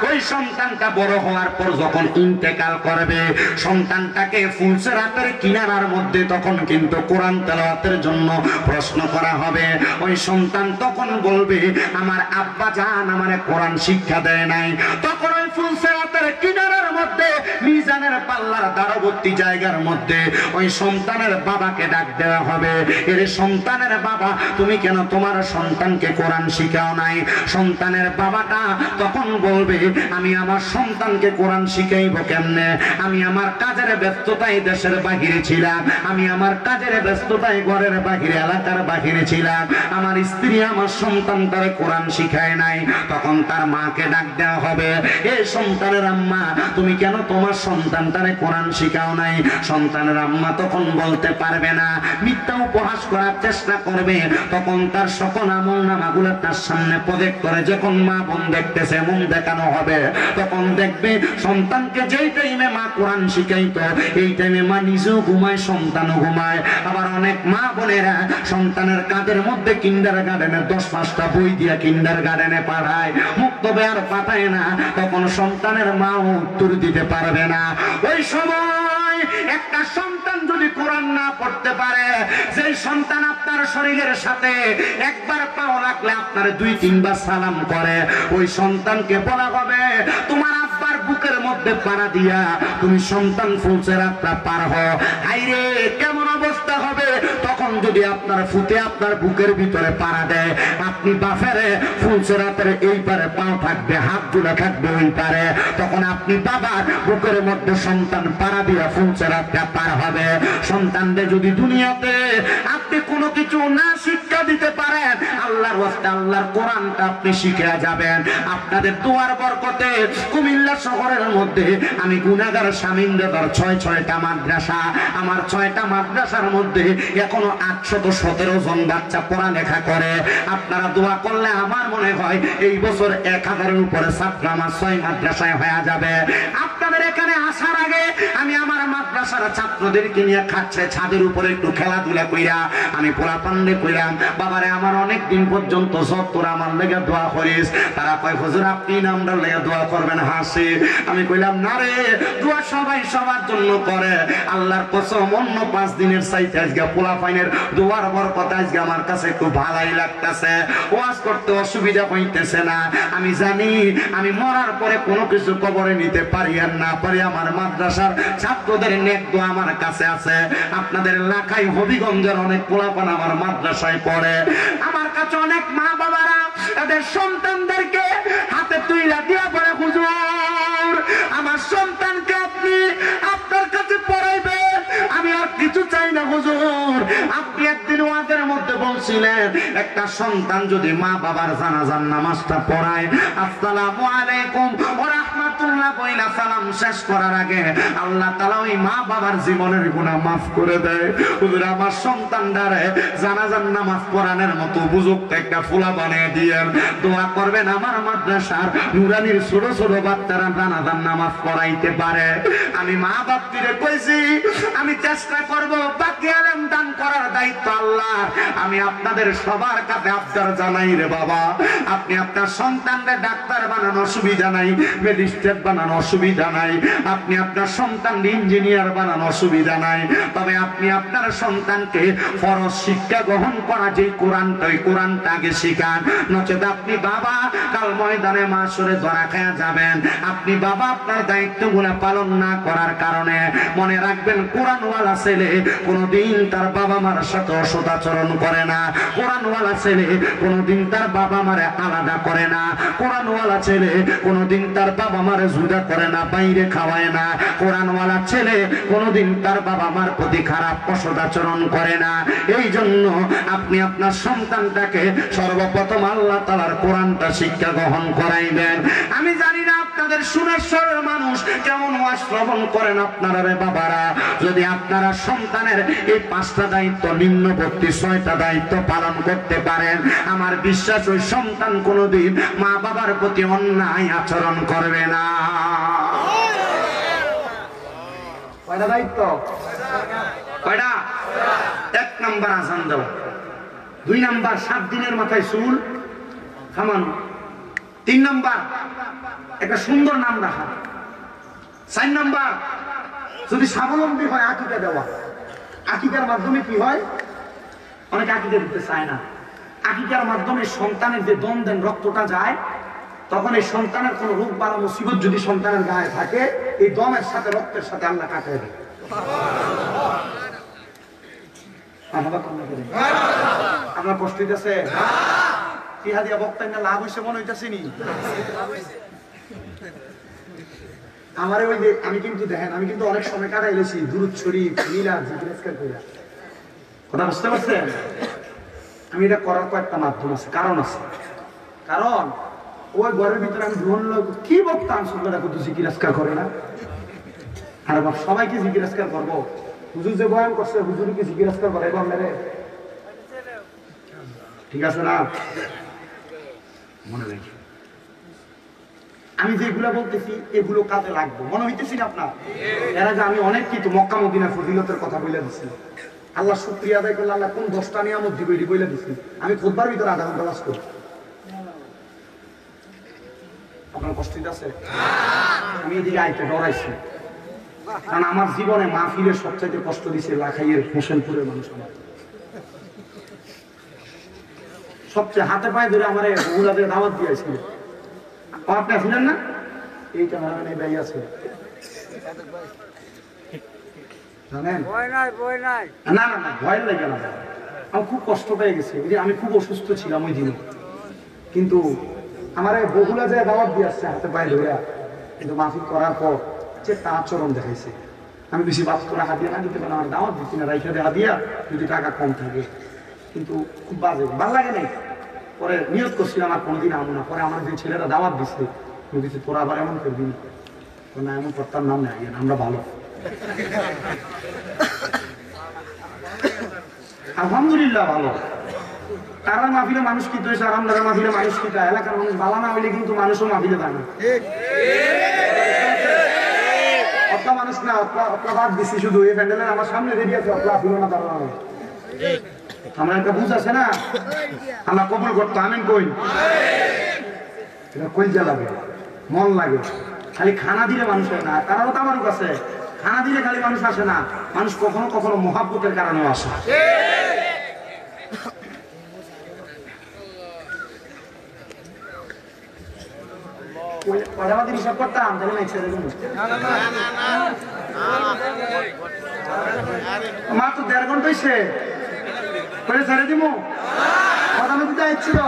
ওই সন্তানটা বড় হওয়ার পর যখন ইন্তেকাল করবে, সন্তানটাকে ফুলসেরাতের কিনারার মধ্যে তখন কিন্তু কোরআন তেলাওয়াতের জন্য প্রশ্ন করা হবে। ওই সন্তান তখন বলবে, আমার আব্বা জান আমারে কোরআন শিক্ষা দেয় নাই। তখন ওই ফুলসেরাতের কিনারার মধ্যে মিজানের পাল্লার দ্বারবর্তী জায়গার মধ্যে ওই সন্তানের বাবাকে ডাক দেওয়া হবে, এর সন্তানের বাবা, তুমি কেন তোমার সন্তানকে কোরআন শিখাও নাই? সন্তানের বাবাটা তখন বলবে, আমি আমার সন্তানকে কোরআন শিখাইব কেমনে? আমি আমার কাজের ব্যস্ততায় দেশের বাহিরে ছিলাম, আমি আমার কাজের ব্যস্ততায় ঘরের বাহিরে, এলাকার বাহিরে ছিলাম, আমার স্ত্রী আমার সন্তানটারে কোরআন শিখায় নাই। তখন তার মাকে ডাক দেওয়া হবে, এ সন্তানের আম্মা, তুমি কেন তোমার সন্তানটারে কোরআন শিখাও নাই? সন্তানের আম্মা তখন বলতে পারবে না, মিথ্যা উপহাস করার চেষ্টা করবে। তখন তার সকল আমল নামাগুলো তার সামনে প্রজেক্ট করে যখন মা বোন দেখতেছে, এমন দেখানো হবে। তখন দেখবে সন্তানকে যেই টাইমে মা কোরআন শিখাইতো, এই টাইমে মা নিজেও ঘুমায়, সন্তানও ঘুমায়। আবার অনেক মা বোনেরা সন্তানের কাঁধের মধ্যে কিন্ডার গার্ডেনে 10-5টা বই দিয়ে কিন্ডার গার্ডেনে পাঠায়, মুক্তবে আর পাঠায় না। তখন সন্তানের মা উত্তর দিতে পারবে না। ওই সময় একটা সন্তান যদি কোরআন না পড়তে পারে, যেই সন্তান আপনার শরীরের সাথে একবার পাও রাখলে আপনার 2-3 বার সালাম করে, ওই সন্তানকে বলা হবে, তোমার আব্বার বুকের মধ্যে পাড়া দিয়া তুমি সন্তান ফুলসেরাতটা পার হও। হাইরে কেমন অবস্থা হবে তখন যদি আপনার ফুটে আপনার বুকের ভিতরে পাড়া দেয়, আপনি বাফেরে ফুলসেরাতের এই পারে পাও থাকবে, হাত তুলে থাকবে ওই পারে, তখন আপনি বাবার বুকের মধ্যে সন্তান পাড়া দিয়া ফুলসেরাতটা পার হবে। সন্তানদের যদি দুনিয়াতে আপনি কোনো কিছু না শিক্ষা দিতে পারেন, আল্লাহর ওয়াস্তে আল্লাহর কোরআনটা আপনি শিখে যাবেন। আপনাদের দোয়ার বরকতে কুমিল্লা শহরের মধ্যে আমি গুনাহগার শামিনদার 6টা মাদ্রাসা, আমার 6টা মাদ্রাসার মধ্যে এখনো 817 জন বাচ্চা পড়ালেখা করে। আপনারা দোয়া করলে আমার মনে হয় এই বছর 1000-এর উপরে ছাত্র আমার 6 মাদ্রাসায় হয়ে যাবে। আপনাদের এখানে আসার আগে আমি আমার মাদ্রাসার ছাত্রদেরকে নিয়ে খাচ্ছে ছাদের উপরে একটু খেলাধুলা কইরা আমি পোলা পান্ডে কইরাম, বাবারে আমার অনেক দিন পর্যন্ত সব তোরা আমার লেগে দোয়া করিস। তারা কয় হুজুর আপনি নামটার লেগে দোয়া করবেন হাসি। আমি কইলাম না রে, দোয়া সবাই সবার জন্য করে। আল্লাহর কসম অন্য 5 দিনের চাইতে আজকে পোলা পাইনের দোয়ার বরকত আজকে আমার কাছে একটু ভালোই লাগতেছে। ওয়াজ করতে অসুবিধা হইতেছে না। আমি জানি আমি মরার পরে কোনো কিছু কবরে নিতে পারি আর না পারি, আমার মাদ্রাসার ছাত্রদের নেক দোয়া আমার কাছে আছে। আপনাদের লাখাই হবিগঞ্জের অনেক পোলাপান আমার মাদ্রাসায় পড়ে। আমার কাছে অনেক মা বাবারা তাদের সন্তানদেরকে হাতে তুইলা দিয়া পড়ে, হুজুর আমার সন্তানকে আপনি আপনার কাছে পড়াইবেন, আমি আর কিছু চাই না হুজুর। আপনি একদিন ওয়াজের মধ্যে বলছিলেন একটা সন্তান যদি মা বাবার জানাজার নামাজটা পড়ায় আসসালামু আলাইকুম ওয়া রাহমাতুল্লাহ বইলা সালাম শেষ করার আগে আল্লাহ তাআলা ওই মা বাবার জীবনের গুনাহ maaf করে দেয়। হুজুর আমার সন্তানটারে জানাজার নামাজ পড়ানোর মতো উপযুক্ত একটা ফুলা বানিয়ে দিয়েন। দোয়া করবেন আমার মাদ্রাসার নুরানির ছোট ছোট বাচ্চারা জানাজার নামাজ পড়াইতে পারে। আমি মা বাপকে কইছি আমি চেষ্টা করব, বাকি আলেম দান করার দায়িত্ব আল্লাহর। আমি আপনাদের সবার কাছে আবদার জানাই রে বাবা, আপনি আপনার সন্তানকে ডাক্তার বানানো অসুবিধা নাই, ম্যাজিস্ট্রেট বানানো অসুবিধা নাই, আপনি আপনার সন্তানকে ইঞ্জিনিয়ার বানানো অসুবিধা নাই, তবে আপনি আপনার সন্তানকে ফরজ শিক্ষা গ্রহণ করা যে কোরআনটা, ওই কোরআনটা আগে শিখান। নচেত আপনি বাবা কাল ময়দানে মাশরে ধরা খেয়ে যাবেন। আপনি বাবা আপনার দায়িত্বগুলো পালন না করার কারণে মনে রাখবেন কোরআনওয়ালা ছেলে কোনদিন তার বাবা মার সাথে অসদাচরণ করে না, কোরআনওয়ালা ছেলে কোনদিন তার বাবা মারে আলাদা করে না, কোরআনওয়ালা ছেলে কোনদিন তার বাবা মারে জুদা করে না, বাইরে খাওয়ায় না, কোরআনওয়ালা ছেলে কোনদিন তার বাবা মার প্রতি খারাপ অসদাচরণ করে না। এই জন্য আপনি আপনার সন্তানটাকে সর্বপ্রথম আল্লাহ তাআলার কোরআনটা শিক্ষা গ্রহণ করাইবেন। আমি জানি না আপনাদের সুরেশ্বরের মানুষ কেমন ওয়াজ শ্রবণ করেন আপনারা রে বাবারা, যদি আপনারা সন্তানের এই 5টা দায়িত্ব নিম্নবর্তী 6টা দায়িত্ব পালন করতে পারেন, আমার বিশ্বাস ওই সন্তান কোনোদিন মা বাবার প্রতি অন্যায় আচরণ করবে না। কয়টা দায়িত্ব? কয়টা? 1 নাম্বার আযান দাও, 2 নাম্বার 7 দিনের মাথায় চুল খামানো, 3 নাম্বার একটা সুন্দর নাম রাখা, 4 নাম্বার যদি স্বাবলম্বী হয় আকিকা দেওয়া। আকিকার মাধ্যমে কি হয়? অনেকে আকিকা দিতে চায় না। আকিকার মাধ্যমে সন্তানের যে দম দেন রক্তটা যায়, তখন এই সন্তানের কোন রোগ বালা মুসিবত যদি সন্তানের গায়ে থাকে, এই দমের সাথে রক্তের সাথে আল্লাহ কাটায় দেয়। আপনার কষ্ট হইতেছে? ইহা দিয়া বক্তাই না লাভ হইছে মনে হইতেছে নি? আমারে ওই যে আমি কিন্তু দেখেন আমি কিন্তু অনেক সময় কাটাইলেছি দুরূদ শরীফ মিলাদ জিকির কইরা। কথা বুঝতে পারছেন? আমি এটা করার কয়েকটা মাধ্যম আছে, কারণ আছে। কারণ ওই ঘরের ভিতরে আমি ধরল কি বক্তা আনসুলটা কত জিকির আজকার করে না, আর বাপ সবাইকে জিকির আজকার করবো। হুজুর যে বয়ান করছে হুজুরকে কি জিকির আজকার করে এবং মেরে ঠিক আছে না? মনে রাখি আমি যেগুলো বলতেছি এগুলো কাজে লাগবে, মনে হইতেছি না আপনার? এর আগে আমি অনেক কিন্তু মক্কা মদিনা ফজিলতের কথা বলে দিচ্ছি। আল্লাহ শুকরিয়া আদায় করলে আল্লাহ কোন 10টা নিয়ামত দিবে এটি বলে দিচ্ছি। আমি খুতবার ভিতরে আধা ঘন্টা বাস করি। আপনার কষ্ট আছে? আমি এদিকে আইতে ডরাইছি, কারণ আমার জীবনে মাহফিলের সবচাইতে কষ্ট দিছে লাখাইয়ের হোসেনপুরের মানুষ। আমার সবচেয়ে হাতে পায়ে ধরে আমার বহুলাদের দাওয়াত দিয়েছিল। আপনি শুনেন না? এই ক্যামেরাম্যান ভাই আছে জানেন? না না না ভয় লাগে না, আমি খুব কষ্ট পেয়ে গেছি। আমি খুব অসুস্থ ছিলাম ওই দিনে, কিন্তু আমার বহুলা যায় দাওয়াত দিয়ে আসছে হাতে পায়ে ধরে, কিন্তু মাহফিল করার পর যে তা আচরণ দেখাইছে। আমি বেশি বাস করে হাতিয়া না দিতে পারি, আমার দাওয়াত দিচ্ছি না, রাইখা দিয়ে হাতিয়া যদি টাকা কম থাকে, কিন্তু খুব বাজে ভাল লাগে নাই। পরে নিয়োগ করছিলাম আর কোনোদিন আমো না। পরে আমার যে ছেলেরা দাওয়াত দিচ্ছে দিচ্ছে তোরা আবার এমন করবি না, না এমন করতাম নাম নেই, আমরা ভালো। আলহামদুলিল্লাহ ভালো। কারণ মাহফিলে মানুষ কি হয়েছে, আরামদারের মাহফিলে মানুষ কি যায়, এলাকার মানুষ ভালো না হইলে কিন্তু মানুষও মাহফিলে যায় না। অতলা মানুষ না, অতলা বাদ দিচ্ছি শুধু এই প্যান্ডেলের আমার সামনে রেডি আছে, অতলা ছিল না তার নামে। আমার একটা বুঝ আছে না, আমরা কবুল করতো আমিন কই, কইজা লাগে, মন লাগে। খালি খানা দিলে মানুষ হয় না, তারাও তো আমার কাছে খানা দিলে খালি মানুষ আসে না, মানুষ কখনো কখনো মহাব্বতের কারণেও আসে। হিসাব করতাম মাত্র 1.5 ঘন্টা হয়েছে, ছেড়ে দিব কথা মতো যাচ্ছিল।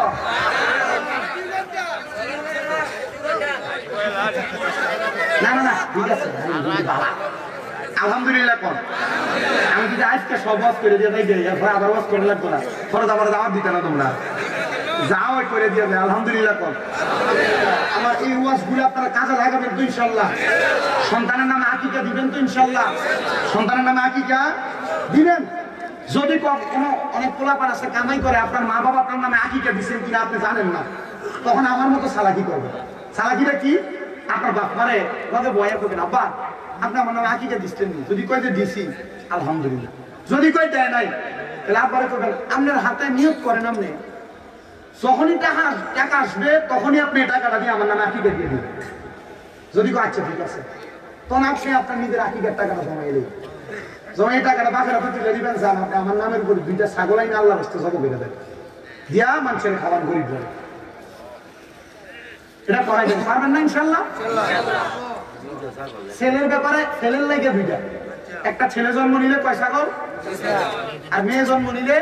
না না না ঠিক আছে আলহামদুলিল্লাহ। কোন আমি যদি আজকে সব ওয়াজ করে দিয়ে তাই আবার ওয়াজ করে লাগতো না, ফরজ আবার দাওয়াত দিতে না, তোমরা যাও করে দিয়ে আলহামদুলিল্লাহ। কোন আমার এই ওয়াজ গুলো আপনারা কাজে লাগাবেন তো ইনশাল্লাহ। সন্তানের নামে আকিকা দিবেন তো ইনশাল্লাহ, সন্তানের নামে আকিকা দিবেন। যদি কোনো অনেক পোলাপান আছে কামাই করে, আপনার মা বাবা আপনার নামে আকিকা দিচ্ছেন কিনা আপনি জানেন না, তখন আমার মতো সালাকি করবে। সালাকিটা কি, আপনার বাপ মারে ওকে বয়া করবেন, আব্বা আপনি আমার নামে আকিকা দিচ্ছেন, যদি কয় যে দিছি আলহামদুলিল্লাহ, যদি কয় দেয় নাই তাহলে আব্বারে করবেন আপনার হাতে নিয়োগ করেন, আপনি যখনই টাকা আসবে তখনই আপনি টাকাটা দিয়ে আমার নামে আকিকা দিয়ে দিবেন। যদি কয় আচ্ছা ঠিক আছে, তখন আপনি আপনার নিজের আকিকার টাকাটা জমা এলেই জমা, এই টাকাটা বাপের হাতে তুলে দিবেন, যান আপনি আমার নামের উপর 2টা ছাগল আইনে আল্লাহ রাস্তা জব বেড়ে দেন, দিয়া মানুষের খাবার গরিব যাবে। এটা করাই দেন, পারবেন না ইনশাল্লাহ। ছেলের ব্যাপারে ছেলের লাগে 2টা, একটা ছেলে জন্ম নিলে 5 ছাগল, আর মেয়ে জন্ম নিলে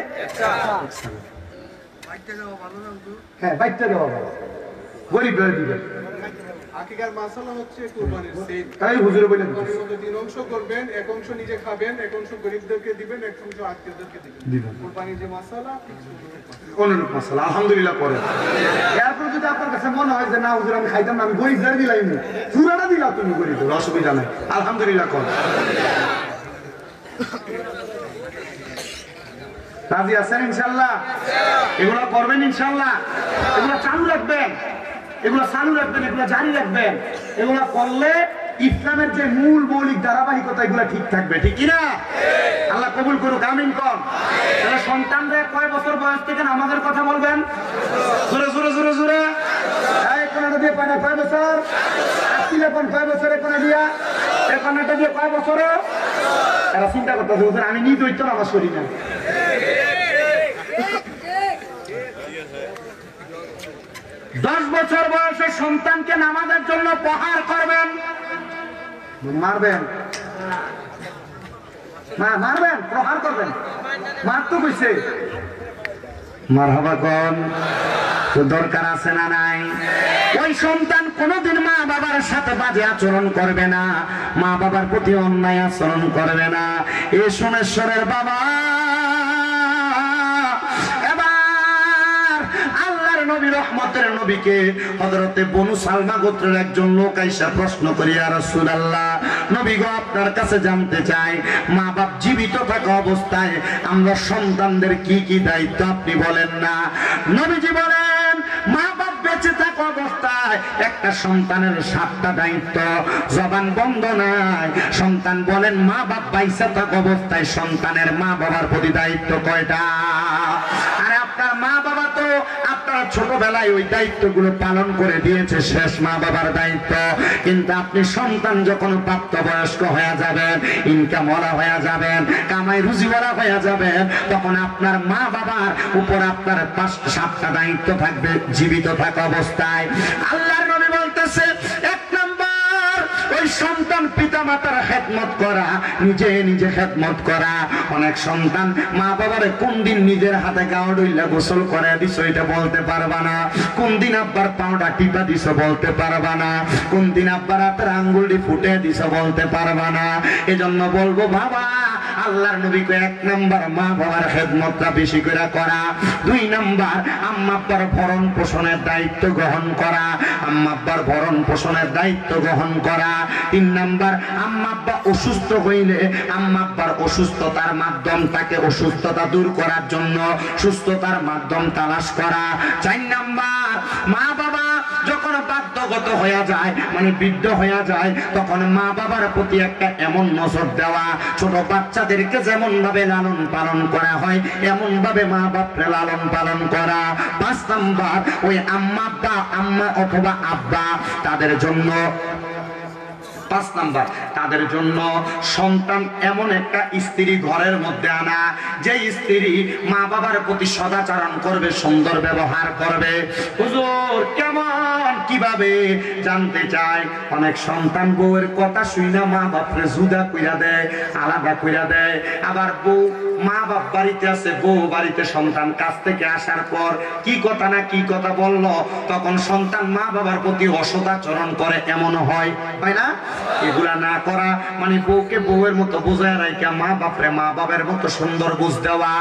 হ্যাঁ বাইকটা দেওয়া ভালো, গরিব দিবেন। আকিকার মাসালা হচ্ছে কুরবানির সেট, তাই হুজুরে বলেন 3 অংশ করবেন, এক অংশ নিজে খাবেন, এক অংশ গরিবদেরকে দিবেন, এক অংশ আত্মীয়দেরকে দিবেন। কুরবানির যে মাসালা অনুরূপ মাসালা আলহামদুলিল্লাহ পড়ে। এরপর যদি আপনার কাছে মনে হয় যে না হুজুর আমি খাইতাম না, আমি গরিবদের দিলাম, পুরাটা দিলাম, তুমি গরিবদের অসুবিধা নাই, আলহামদুলিল্লাহ কর। রাজি আছেন ইনশাল্লাহ? এগুলো করবেন ইনশাল্লাহ, এগুলো চালু রাখবেন, এগুলো চালু রাখবেন, এগুলো জারি রাখবেন। এগুলো করলে ইসলামের যে মূল মৌলিক ধারাবাহিকতা এগুলো ঠিক থাকবে, ঠিক কিনা? আল্লাহ কবুল করুক, আমিন কোন। তাহলে সন্তানরা কয় বছর বয়স থেকে আমাদের কথা বলবেন? জোরে জোরে জোরে জোরে এই কোনাটা দিয়ে পায় না, কয় বছর? আসলে কোন কয় বছরে কোনা দিয়া, এই কোনাটা দিয়ে কয় বছরে? এরা চিন্তা করতেছে হুজুর আমি নিজে হইতো না, আমার শরীর না। 10 বছর বয়সে সন্তানকে নামাজের জন্য প্রহার করবেন, মারবেন, মারবেন, প্রহার করবেন, মার তো কইছে মারহাবা কোন তো দরকার আছে না নাই? ওই সন্তান কোনোদিন মা বাবার সাথে বাজে আচরণ করবে না, মা বাবার প্রতি অন্যায় আচরণ করবে না। এই সোমেশ্বরের বাবা নবী রহমতের নবীকে হযরতে বনু সালমা গোত্রের একজন লোক আইসা প্রশ্ন করি, ইয়া রাসূলুল্লাহ নবী গো আপনার কাছে জানতে চাই, মা বাপ জীবিত থাকা অবস্থায় আমরা সন্তানদের কি কি দায়িত্ব আপনি বলেন না। নবীজি বলেন মা বাপ বেঁচে থাকা অবস্থায় একটা সন্তানের 7টা দায়িত্ব, জবান বন্ধ নাই। সন্তান বলেন মা বাপ বাইসা থাকা অবস্থায় সন্তানের মা বাবার প্রতি দায়িত্ব কয়টা? আরে আপনার মা বাবা তো আপনারা ছোটবেলায় ওই দায়িত্বগুলো পালন করে দিয়েছে, শেষ মা বাবার দায়িত্ব। কিন্তু আপনি সন্তান যখন প্রাপ্তবয়স্ক হয়ে যাবেন, ইনকাম ওয়ালা হয়ে যাবেন, কামাই রুজিওয়ালা হয়ে যাবেন, তখন আপনার মা বাবার উপর আপনার 5-7টা দায়িত্ব থাকবে জীবিত থাকা অবস্থায়। আল্লাহর নবী বলতেছে 1 নাম্বার ওই সন্তান পিতা মাতার খেদমত করা, নিজে নিজে খেদমত করা। অনেক সন্তান মা বাবারে কোন দিন নিজের হাতে গাওয়া ডইলা গোসল করে দিছ এটা বলতে পারবা না, কোন দিন আব্বার পাউডা টিপা দিছ বলতে পারবা না, কোন দিন আব্বার হাতের আঙ্গুলটি ফুটে দিছ বলতে পারবা না। এজন্য বলবো বাবা আল্লাহর নবীকে 1 নাম্বার মা বাবার খেদমতটা বেশি করে করা, 2 নাম্বার আম্মা আব্বার ভরণ পোষণের দায়িত্ব গ্রহণ করা, আম্মা আব্বার ভরণ পোষণের দায়িত্ব গ্রহণ করা, 3 নাম্বার আম্মা আব্বা অসুস্থ হইলে আম্মা আব্বার অসুস্থতার মাধ্যম তাকে অসুস্থতা দূর করার জন্য সুস্থতার মাধ্যম তালাশ করা, 4 নাম্বার মা বাবা যখন বাধ্যগত হয়ে যায় মানে বৃদ্ধ হয়ে যায় তখন মা বাবার প্রতি একটা এমন নজর দেওয়া, ছোট বাচ্চাদেরকে যেমন ভাবে লালন পালন করা হয় এমন ভাবে মা বাপরে লালন পালন করা। 5 নাম্বার ওই আম্মা আব্বা আম্মা অথবা আব্বা তাদের জন্য 5 নাম্বার তাদের জন্য সন্তান এমন একটা স্ত্রী ঘরের মধ্যে আনা যে স্ত্রী মা বাবার প্রতি সদাচরণ করবে, সুন্দর ব্যবহার করবে। হুজুর কেমন কিভাবে জানতে চায়? অনেক সন্তান বউয়ের কথা শুনে মা বাপরে জুদা কইরা দেয়, আলাদা কইরা দেয়। আবার বউ মা বাপ বাড়িতে আছে, বউ বাড়িতে সন্তান কাছ থেকে আসার পর কি কথা না কি কথা বললো তখন সন্তান মা বাবার প্রতি অসদাচরণ করে, এমন হয় তাই না? এগুলা না করা মানে বউকে বউয়ের মতো বোঝায় রাখা, মা বাপরে মা বাবার মতো সুন্দর বুঝ দেওয়া।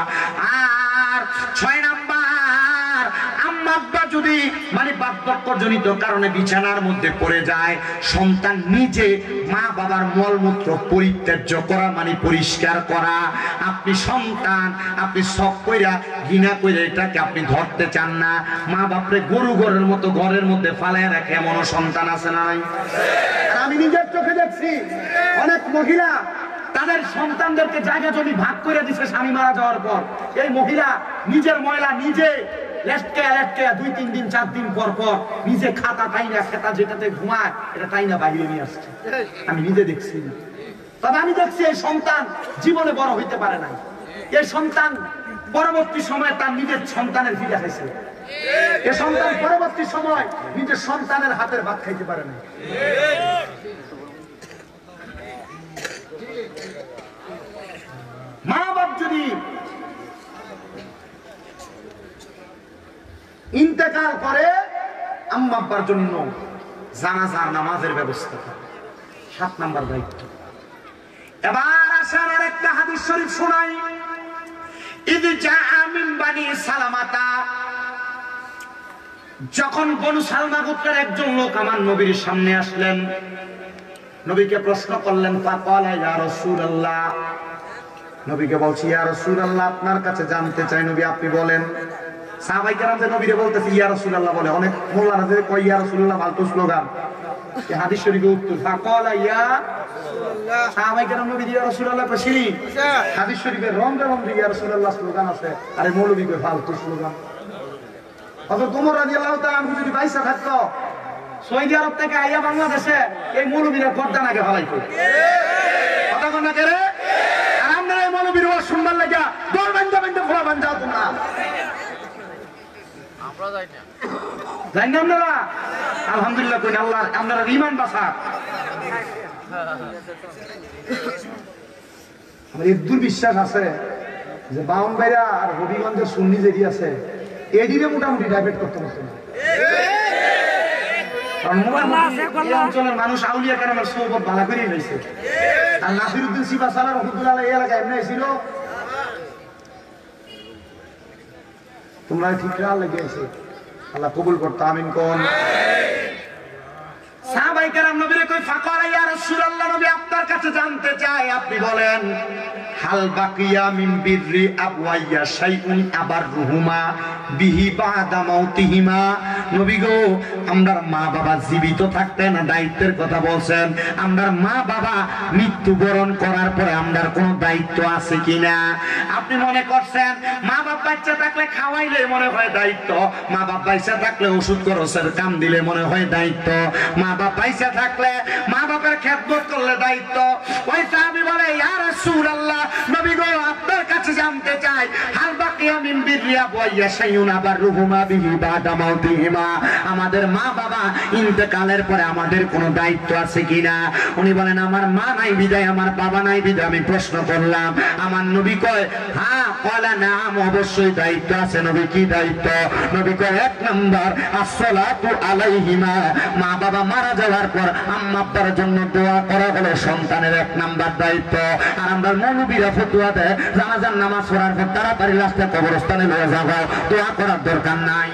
আর 6 নাম্বার আম্মা আব্বা যদি মানে বার্ধক্যজনিত কারণে বিছানার মধ্যে পড়ে যায় সন্তান নিজে মা বাবার মলমূত্র পরিত্যাজ্য করা মানে পরিষ্কার করা। আপনি সন্তান আপনি শখ কইরা ঘৃণা কইরা এটাকে আপনি ধরতে চান না, মা বাপরে গরু ঘরের মতো ঘরের মধ্যে ফালায় রাখে এমন সন্তান আছে না নাই? আমি নিজের চোখে দেখছি অনেক মহিলা তাদের সন্তানদেরকে জায়গা জমি ভাগ করে দিচ্ছে স্বামী মারা যাওয়ার পর। এই মহিলা নিজের ময়লা নিজে লেটকে 2-3 দিন 4 দিন পর পর নিজে খাতা টাইনা খেতা যেটাতে ঘুমায় এটা টাইনা বাইরে নিয়ে আসছে। আমি নিজে দেখছি, তবে আমি দেখছি এই সন্তান জীবনে বড় হইতে পারে নাই। এই সন্তান পরবর্তী সময় তার নিজের সন্তানের ফিরে খাইছে, এই সন্তান পরবর্তী সময় নিজের সন্তানের হাতের ভাত খাইতে পারে না। মা বাপ যদি ইন্তেকাল করে আম্মা আব্বার জন্য জানাজার নামাজের ব্যবস্থা করে, 7 নাম্বার দায়িত্ব। এবার আসেন আরেকটা হাদিস শরীফ শোনাই। ইদ জাআ মিন বানি সালামাতা, যখন বনু সালমা গোত্রের একজন লোক আমার নবীর সামনে আসলেন, নবীকে প্রশ্ন করলেন, ফাকালা ইয়া রাসূলুল্লাহ, নবীকে বলছি ইয়া রাসূলুল্লাহ আপনার কাছে জানতে চাই নবী আপনি বলেন। সাহাবায়ে কেরাম যে নবীরে বলতেছে ইয়া রাসূলুল্লাহ বলে, অনেক মোল্লারা যে কয় ইয়া রাসূলুল্লাহ ফালতু স্লোগান। এই হাদিস শরীফে উত্তর ফাকালা ইয়া রাসূলুল্লাহ, সাহাবায়ে কেরাম নবী ইয়া রাসূলুল্লাহ কইছিলি, হাদিস শরীফে রমজান ইয়া রাসূলুল্লাহ স্লোগান আছে, আরে মৌলবী কই ফালতু স্লোগান। হযরত ওমর রাদিয়াল্লাহু তাআলা আনহু যদি বাইসা থাকতো সৌদি আরব থেকে আইয়া বাংলাদেশে এই মৌলবীরা গর্দান আগে ফলাইতো, কথা কোন না করে। আর আমরা এই মৌলবীর ওয়াজ শুনবার লাগা দল বান্ধা বান্ধা ফলা বান্ধা তোমরা আমরা যাই না, যাই না আপনারা আলহামদুলিল্লাহ কই আল্লাহ আপনারা ঈমান বাসা। আমার এই দুর্বিশ্বাস আছে যে বাউন ভাইরা আর হবিগঞ্জের সুন্নি যেটি আছে এদিকে মোটামুটি ডাইভার্ট করতে পারছে না, অঞ্চলের মানুষ আউলিয়া কেরামের সোহবত ভালো করেই নিয়েছে। আর নাসিরউদ্দিন সিবাসালা রহমতুল্লাহ এই এলাকায় এমনি ছিল, তোমরা ঠিক লেগে আছে, আল্লাহ কবুল করতে আমিন কোন। সাহাবায়ে কেরাম নবীরে কই ফাকারা ইয়া রাসূলুল্লাহ নবী আপনার কাছে জানতে চাই আপনি বলেন হাল বাকিয়া মিন বিররি আবওয়াইয়া শাইউন আবাররুহুমা বিহি বাদা মাউতিহিমা। নবী গো আমরার মা বাবা জীবিত থাকতে না দায়িত্বের কথা বলছেন, আমরার মা বাবা মৃত্যুবরণ করার পরে আমরার কোনো দায়িত্ব আছে কিনা? আপনি মনে করছেন মা বাবা বাচ্চা থাকলে খাওয়াইলে মনে হয় দায়িত্ব, মা বাবা বাচ্চা থাকলে ওষুধ খরচের কাম দিলে মনে হয় দায়িত্ব, মা বাবা বাচ্চা থাকলে মা বাবার খেদমত করলে দায়িত্ব। ওই সাহাবী বলে ইয়া রাসূলুল্লাহ নবী গো আপনার কাছে জানতে চাই হাল বাকি বাকিয়া মিন বিররি আবওয়াইয়া শাইউন আবাররুহুমা বিহি বাদা মাউতিহিমা। আমাদের মা বাবা ইন্তেকালের পরে আমাদের কোনো দায়িত্ব আছে কিনা? উনি বলেন আমার মা নাই বিদায়, আমার বাবা নাই বিদায়। আমি প্রশ্ন করলাম, আমার নবী কয় হ্যাঁ, ক্বালা নাম, অবশ্যই দায়িত্ব আছে। নবী কি দায়িত্ব? নবী কয় 1 নাম্বার আসসালাতু আলাইহিমা, মা বাবা মারা যাওয়ার পর আম্মা আব্বার জন্য দোয়া করা হলো সন্তানের 1 নাম্বার দায়িত্ব। আর আমরা মৌলবীরা ফতোয়া দেয় জানাজার নামাজ পড়ার পর তাড়াতাড়ি লাশটা কবরস্থানে লয়ে যাবো, দোয়া করার দরকার নাই।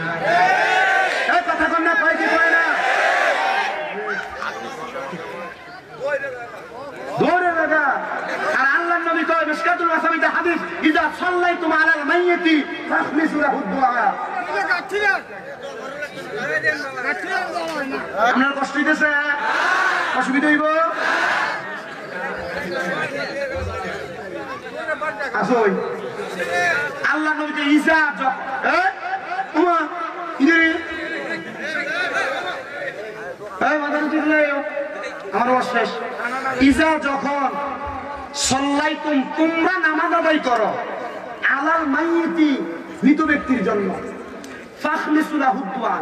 এই কথা কন না, কয় কি কয় না? ধরে লাগা। আর আল্লাহর নবী কয় মিশকাতুল মাসাবিতে হাদিস, ইযা সাল্লাইতুম আলাল মাইয়িতি ফাখলিসু লাহু দুআ। আপনার কষ্ট হইতেছে? অসুবিধা হইব? আসই আল্লাহ নবীকে ঈসা ওমা ইরে এই মাথা নিচে দিলে আমার শেষ। ঈসা যখন সাল্লাইতুম, তোমরা নামাজ আদায় করো, আলাল মাইয়িতি, মৃত ব্যক্তির জন্য, ফাখলিসু লাহু দুআ,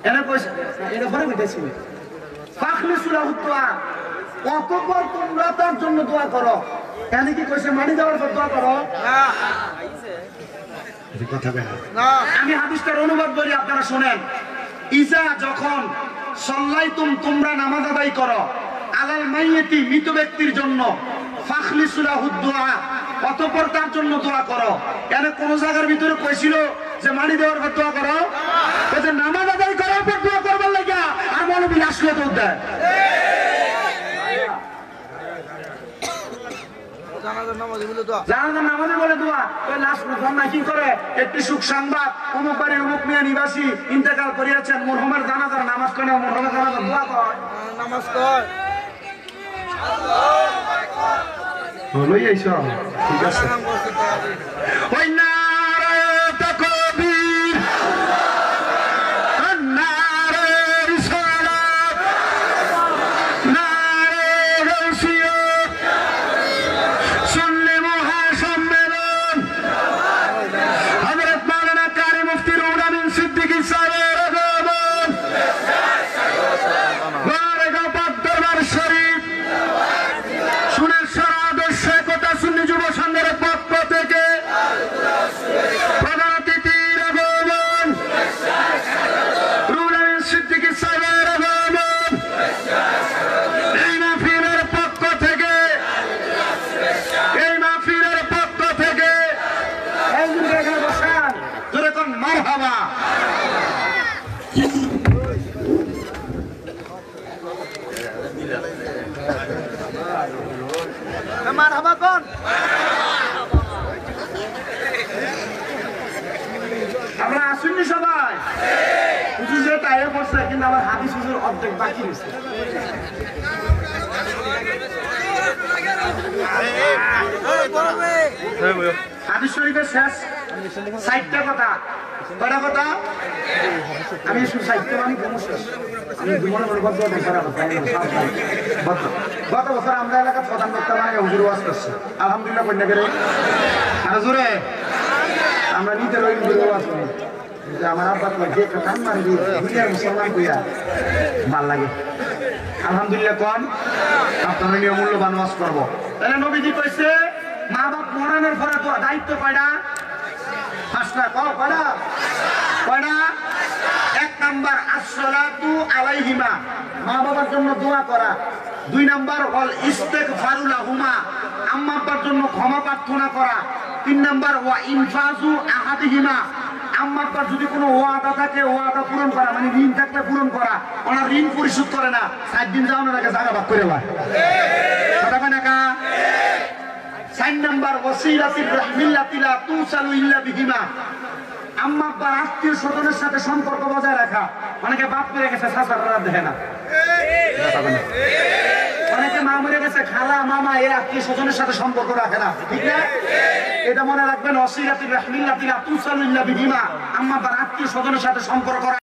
এরা কইছে এটা পরে কইতেছি, ফাখলিসু লাহু দুআ, অতঃপর তোমরা তার জন্য দোয়া করো। এখানে কি কইছে মানি দেওয়ার পর দোয়া করো? না, আমি হাদিসটার অনুবাদ বলি, আপনারা শুনেন। ঈসা যখন সাল্লাইতুম, তোমরা নামাজ আদায় করো, আলাল মাইয়িতি, মৃত ব্যক্তির জন্য, ফাখলিসু লাহু দুআ, অতঃপর তার জন্য দোয়া করো। এখানে কোন জায়গার ভিতরে কইছিল যে মানি দেওয়ার পর দোয়া করো? কইছে নামাজ আদায় করার পর দোয়া করবার লাগা। আর মৌলবী আসলে তো দেয় জানাজার নামাজে বলে দোয়া। ওই লাশ কি করে? একটি সুখ সংবাদ, অমুক বাড়ির অমুক মিয়া নিবাসী ইন্তেকাল করিয়াছেন, মরহুমের জানাজার নামাজ করে, মরহুমের জানাজার দোয়া কয়, নামাজ কয়। হলোই এইসব, ঠিক আছে। ওই নারে তাকবীর, নারে রিসালাত, নারে গাউসিয়ত, সুন্নি মহাসম্মেলন, হযরত মাওলানা কারি মুফতি রুহুল আমিন সিদ্দিকী সাহেবের আগমন, বারেগাঁও পাক দরবার শরীফ, সুনেশ্বর আদর্শ একতা সুন্নি যুব সংঘের পক্ষ থেকে প্রধান অতিথির আগমন, রুহুল আমিন সিদ্দিকী সাহেবের আগমন, এই মাহফিলের পক্ষ থেকে, এই মাহফিলের পক্ষ থেকে এই এখানে বসান, জোরে কোন মারহাবা। মারহাবা কোন? আমরা আসুননি সবাই? হুজুর যে তাই করছে, কিন্তু আমার হাদিস হুজুর অর্ধেক বাকি রয়েছে। হাদিস শরীফের শেষ 60টা কথা, কয়টা কথা? আমি শুধু 60টা মানে কোনো শেষ। আমি মনে মনে গত বছর আমরা এলাকার প্রধান বক্তা মানে হুজুর ওয়াজ করছি, আলহামদুলিল্লাহ। কন্যা করে আর জোরে আমরা নিজের ওই হুজুর ওয়াজ করি, আমার আব্বা তো যে কান মারি দুনিয়ার মুসলমান কইয়া ভাল লাগে, আলহামদুলিল্লাহ। কোন আপনারা নিয়ে মূল্যবান ওয়াজ করবো। তাহলে নবীজি কইছে মা বাপ মরানোর পরে তো দায়িত্ব কয়টা? 5টা। কয়টা? কয়টা? 1 নাম্বার আসসালাতু আলাইহিমা, মা বাবার জন্য দোয়া করা। 2 নাম্বার ওয়াল ইস্তিগফারু লাহুমা, আম্মা আব্বার জন্য ক্ষমা প্রার্থনা করা। 3 নাম্বার ওয়া ইনফাজু আহাদিহিমা, আম্মা আব্বার যদি কোনো ওয়াদা থাকে ওয়াদা পূরণ করা, মানে ঋণ থাকলে পূরণ করা। ওনার ঋণ পরিশোধ করে না, 7 দিন যাওয়ানোর আগে জায়গা ভাগ করে লয়, কথা কয় না কা? 4 নাম্বার ওয়াসিলাতির রাহমিল্লাতি লা তুসালু ইল্লা বিহিমা, আম্মা আব্বার আত্মীয় স্বজনের সাথে সম্পর্ক বজায় রাখা। অনেকে বাপ মরে গেছে, শাশুড়া দেখে না, অনেকে মা মরে গেছে, খালা মামা এর আত্মীয় স্বজনের সাথে সম্পর্ক রাখে না, ঠিক না? এটা মনে রাখবেন, ওয়াসিলাতির রাহমিল্লাতি লা তুসালু ইল্লা বিহিমা, আম্মা আব্বার আত্মীয় স্বজনের সাথে সম্পর্ক